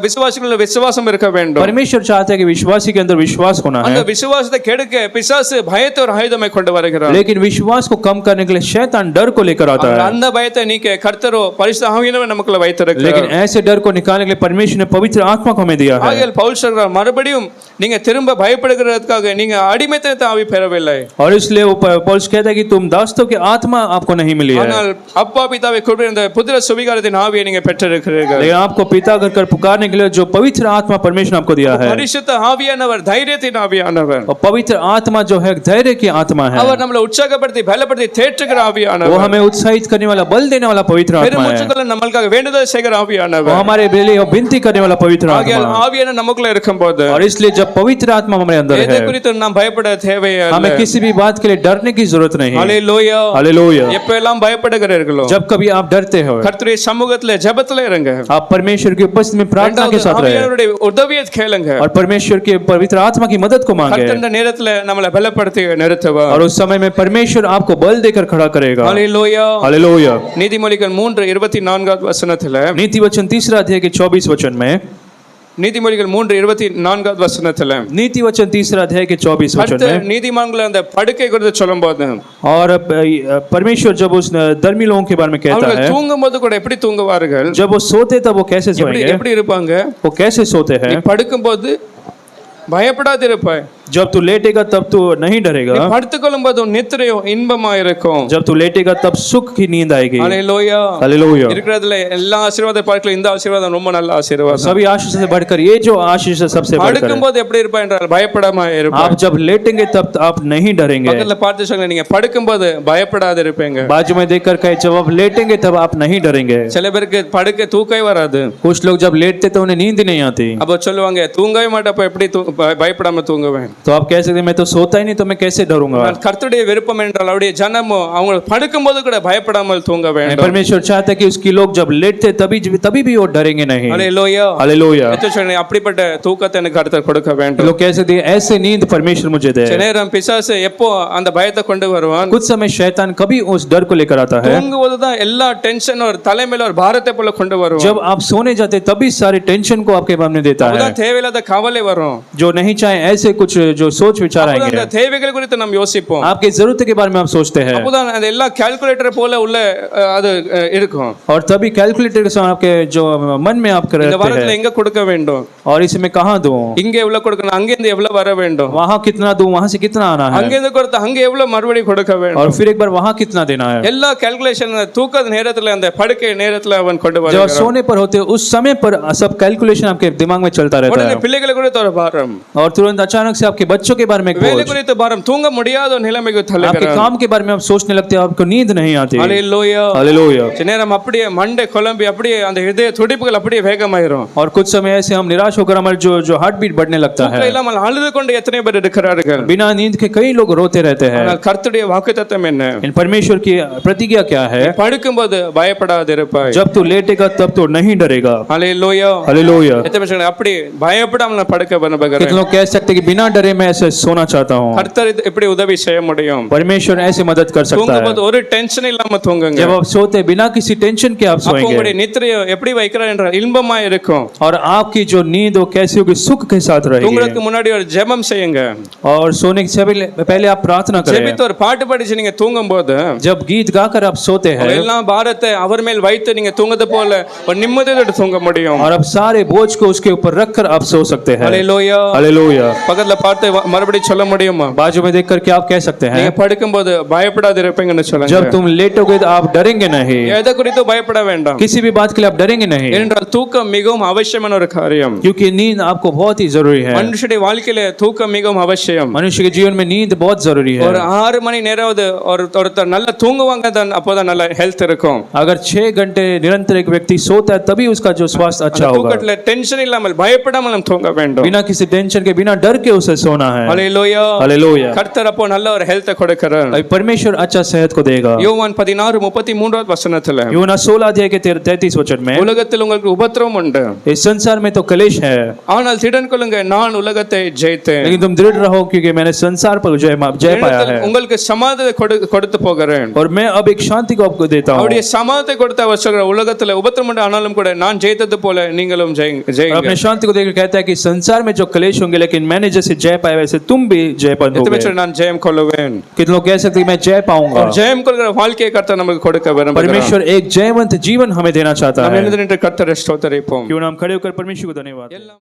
விசுவாசிகளுள்ள விசுவாசம் இருக்க வேண்டும். परमेश्वर चाहता है कि विश्वासी के अंदर विश्वास होना அந்த है, விசுவாசத்தை கெடுக்க பிசாசு பயத்தை ஒரு ஆயுதமாய் கொண்டு வருகிறார். लेकिन विश्वास को कम करने के लिए शैतान डर को लेकर आता है। அந்த பயத்தை நீக்க கர்த்தரோ பரிசுத்த ஆவியானவரை நமக்குள்ள வைத்திருக்கிறார். लेकिन ऐसे डर को निकालने के लिए परमेश्वर ने पवित्र आत्मा को हमें दिया है। ஆகையால் பவுல் சொல்றார், மறுபடியும் நீங்க திரும்ப பயப்படுகிறதுக்காக நீங்க அடிமைத்தனத்தை ஆவி பெறவில்லை. और इसलिए वो पौलुस कहता है कि तुम दासत्व की आत्मा आपको नहीं मिली है, ஆனால் அப்பா பிதாவை குறிப்பிட்ட இந்த புத்திர சுவிகாரத்தின் ஆவியை நீங்க பெற்றிருக்கிறீர்கள். लेकिन आपको पिता घर कर पुकारने के लिए जो पवित्र आत्मा परमेश्वर ने आपको दिया है। பரிசுத்த ஆவியானவர் தைரியத்தின் ஆவியானவர். और पवित्र आत्मा जो है धैर्य की आत्मा है, அவர் நம்மளை உற்சாகப்படுத்தி பலப்படுத்தி தேற்றுகிற वो ஆவியானவர். हमें उत्साहित करने वाला बल देने वाला पवित्र आत्मा है, பெருமூச்சுக்களை நம்மளுக்காக வேண்டுதல் செய்கிற वो ஆவியானவர். हमारे लिए विनती करने वाला पवित्र ஆகையால் आत्मा। ஆவியான நமக்குள்ள இருக்கும்போது और इसलिए जब पवित्र आत्मा हमारे अंदर எதை है, குறித்து நாம் பயப்பட தேவையில்லை. हमें किसी भी बात के लिए डरने की जरूरत नहीं। ஹalleluya. हालेलुया। எப்பெல்லாம் பயப்படுகிறீர்களோ जब कभी आप डरते हो, கர்த்தருடைய சமூகத்திலே ஜெபத்திலே இருங்க. आप परमेश्वर की उपस्थिति में प्रार्थना के साथ रहे, ஆவியானவருடைய உதவியை கேளுங்க. और परमेश्वर के पवित्र आत्मा की मदद को मांगे, கர்த்தர் இந்த நேரத்திலே நம்மளை பலப்படுத்தி நிறுத்துவார். और उस समय में परमेश्वर आपको बल देकर खड़ा करेगा। ஹalleluya. हालेलुया। நீதிமொழிகள் 3:24 வசனத்திலே नीति वचन 3 अध्याय के 24 वचन में, நீதிமொழிகள் 3:24 வசனத்திலே नीति वचन 3 अध्याय के 24 वचन கர்த்தர் में, நீதிமான்களை அந்த படுக்கை குறித்து சொல்லும்போது और परमेश्वर जब उस धर्मी लोगों के बारे में कहता அவர்கள் है, தூங்கும்போது கூட எப்படி தூங்குவார்கள்? जब वो सोते तब वो कैसे எப்படி सोएंगे, எப்படி இருப்பாங்க? वो कैसे सोते நீ हैं? படுக்கும்போது பயப்படாதிருப்பாய். जब तू लेटेगा तब तू नहीं डरेगा, நீ படுத்துக்கொள்ளும் போது நித்திரையோ இன்பமா இருக்கும். जब तू लेटेगा तब सुख की नींद आएगी। ஹalleluya. हालेलुया। இருக்கிறதுல எல்லா ஆசீர்வாதத்தை பார்க்கல இந்த ஆசீர்வாதம் ரொம்ப நல்ல ஆசீர்வாதம். सभी आशीष से बढ़कर ये जो आशीष है सबसे बढ़कर है। படுக்கும்போது எப்படி இருப்பாய் என்றால் பயப்படாம இருப்பாய். आप जब लेटेंगे तब आप नहीं डरेंगे। பக்கத்துல பார்த்து சொல்லுங்க, நீங்க படுக்கும்போது பயப்படாத இருப்பீங்க. बाजू में देखकर कहे जब आप लेटेंगे तब आप नहीं डरेंगे। சில பேருக்கு படுக்க தூக்கமே வராது. कुछ लोग जब लेटते तो उन्हें नींद ही नहीं आती, அப்ப சொல்லுவாங்க, தூங்கவே மாட்டப்ப எப்படி பயப்படாம தூங்குவேன்? तो आप कह सकते हैं मैं तो सोता ही नहीं तो मैं कैसे डरूंगा। ஆனால் கர்த்தருடைய விருப்பம் என்றால் அவருடைய ஜனமோ அவங்க படுக்கும்போது கூட பயப்படாமல் தூங்க வேண்டும். परमेश्वर चाहता है कि उसकी लोग जब लेटते तभी भी वो डरेंगे नहीं। ஹalleluya. हालेलुया। அப்படிப்பட்ட தூக்கத்தை எனக்கு கர்த்தர் கொடுக்க வேண்டும். लोग कह सकते हैं ऐसे नींद परमेश्वर मुझे दे। சில நேரம் பிசாசு எப்போ அந்த பயத்தை கொண்டு வருவான். कुछ समय शैतान कभी उस डर को लेकर आता है। தூங்கும்போது தான் எல்லா டென்ஷன் ஒரு தலைமையில ஒரு பாரத்தை போல கொண்டு வருவான். जब आप सोने जाते तभी सारे टेंशन को आपके सामने देता है। அப்பதான் தேவையில்லாத கவலை வரும். जो नहीं चाहे ऐसे कुछ जो सोच विचार அப்பதான் आएंगे। அந்த தேவைகள் குறித்து நாம் யோசிப்போம். आपकी जरूरत के बारे में आप सोचते हैं। அப்பதான் அந்த எல்லா கால்குலேட்டர் போல உள்ள அது இருக்கும். और तभी कैलकुलेटर के साथ आपके जो मन में आप இந்த करते வாரத்துல हैं எங்க கொடுக்க வேண்டும், और इसमें कहाँ दूं, இங்க எவ்வளவு கொடுக்கணும், அங்க இருந்து எவ்வளவு வர வேண்டும், वहाँ कितना दूं, वहाँ से कितना आना है, அங்க இருந்து கொடுத்து அங்க எவ்வளவு மறுபடியும் கொடுக்க வேண்டும். और फिर एक बार वहाँ कितना देना है। எல்லா கால்குலேஷன் தூக்க நேரத்துல அந்த படுக்கை நேரத்துல அவன் கொண்டு जब आप வருகிறான். सोने पर होते उस समय पर सब कैलकुलेशन आपके दिमाग में चलता रहता உடனே है, பிள்ளைகளை குறித்து ஒரு பாரம், और तुरंत अचानक से आपके बच्चों के बारे में एक வேலை बोझ, குறித்து பாரம், தூங்க முடியாத ஒரு நிலைமைக்கு आपके தள்ளுகிறான். काम के बारे में आप सोचने लगते हैं, आपको नींद नहीं आती। ஹalleluya. हालेलुया। சில நேரம் அப்படியே மண்டை குழம்பி அப்படியே அந்த இதய துடிப்புகள் அப்படியே வேகமாயிரும். और कुछ समय ऐसे हम निराश होकर हमारे जो हार्ट बीट बढ़ने लगता தூக்கம் है। இல்லாமல் அழுது கொண்டு எத்தனை பேர் இருக்கிறார்கள். बिना नींद के कई लोग रोते रहते हैं। ஆனால் கர்த்தருடைய வாக்குத்தத்தம் என்ன? इन परमेश्वर की प्रतिज्ञा क्या है? படுக்கும்போது பயப்படாதிருப்பாய். जब तू लेटेगा तब तो नहीं डरेगा। ஹalleluya. हालेलुया। எத்தனை பேர் சொல்றாங்க, அப்படி பயப்படாமல் நான் படுக்க விரும்புகிறேன். कितने लोग कह सकते हैं कि बिना डरे मैं ऐसे सोना चाहता हूँ। கர்த்தர் எப்படி உதவி செய்ய முடியும்? परमेश्वर ऐसे मदद कर सकता है। தூங்கும்போது ஒரு டென்ஷன் இல்லாம தூங்குங்க. जब आप सोते बिना किसी टेंशन के आप அப்போ सोएंगे, உங்களுடைய நித்திரையை எப்படி வைக்கிறார் என்றால் இன்பமா இருக்கும். और आपकी जो नींद हो कैसी होगी, सुख के साथ रहेगी। தூங்குறதுக்கு முன்னாடி ஒரு ஜெபம் செய்யுங்க. और सोने से पहले आप प्रार्थना करें। ஜெபித்து ஒரு பாட்டு படிச்சு நீங்க தூங்கும்போது जब गीत गाकर आप सोते हैं, எல்லா பாரத்தை அவர் மேல் வைத்து நீங்க தூங்குறது போல ஒரு நிம்மதியோட தூங்க முடியும். और आप सारे बोझ को उसके ऊपर रखकर आप सो सकते हैं। ஹalleluya. हालेलुया। பக்கத்துல பார்த்து மறுபடியும் சொல்ல முடியுமா? बाजू में देखकर क्या आप कह सकते हैं? நீங்க படுக்கும்போது பயப்படாதிருப்பீங்கன்னு சொல்லுங்க. जब तुम लेटोगे तो आप डरेंगे नहीं, எதை குறித்து பயப்பட வேண்டாம். किसी भी बात के लिए आप डरेंगे नहीं, ஏனென்றால் தூக்கம் மிகவும் அவசியமான ஒரு காரியம். क्योंकि नींद आपको बहुत ही जरूरी है। மனுஷனுடைய வாழ்க்கையில தூக்கம் மிகவும் அவசியம். मनुष्य के जीवन में नींद बहुत जरूरी है। ஒரு 6 மணி நேரவது ஒருத்தர் நல்லா தூங்குவாங்க, தான் அப்போதான் நல்ல ஹெல்த் இருக்கும். अगर 6 घंटे निरंतर एक व्यक्ति सोता है तभी उसका जो स्वास्थ्य अच्छा होगा। தூக்கத்துல டென்ஷன் இல்லாமல் பயப்படாமல் நாம் தூங்க வேண்டும். बिना किसी टेंशन के, बिना डर के उसे सोना है। ஹalleluya. हालेलुया। கர்த்தர் அப்போ நல்ல ஒரு ஹெல்த் கொடுக்கிறார். परमेश्वर अच्छा सेहत को देगा। யோவான் 16:33 வசனத்துல यूहन्ना 16 अध्याय के 33 वचन में, உலகத்தில் உங்களுக்கு உபத்திரவம் உண்டு, इस संसार में तो कलेश है, ஆனால் திடன் கொள்ளுங்க, நான் உலகத்தை ஜெயித்தேன். लेकिन तुम दृढ़ रहो क्योंकि मैंने संसार पर जय पाया है, உங்களுக்கு சமாதானத்தை கொடுத்து போகிறேன். और मैं अब एक शांति को आपको देता हूँ। அவருடைய சமாதானத்தை கொடுத்த அவர் சொல்றார், உலகத்துல உபத்திரம் உண்டு ஆனாலும் கூட நான் ஜெயித்தது போல நீங்களும் ஜெயிங்க. अपने शांति को देखकर कहता है कि संसार में जो कलेश होंगे, लेकिन मैंने जैसे जय पाया वैसे तुम भी जय पाओगे। நான் ஜெயம் கொள்ளுவேன். कितने लोग कह सकते हैं मैं जय पाऊंगा। ஜெயம் கொள்கிற வாழ்க்கையை கர்த்தர் நமக்கு கொடுக்க விரும்புகிறார். परमेश्वर एक जयवंत जीवन हमें देना चाहता நாம் है। எழுந்து நின்று கர்த்தரை ஸ்தோத்திரிப்போம். क्यों ना हम खड़े होकर परमेश्वर को धन्यवाद दें।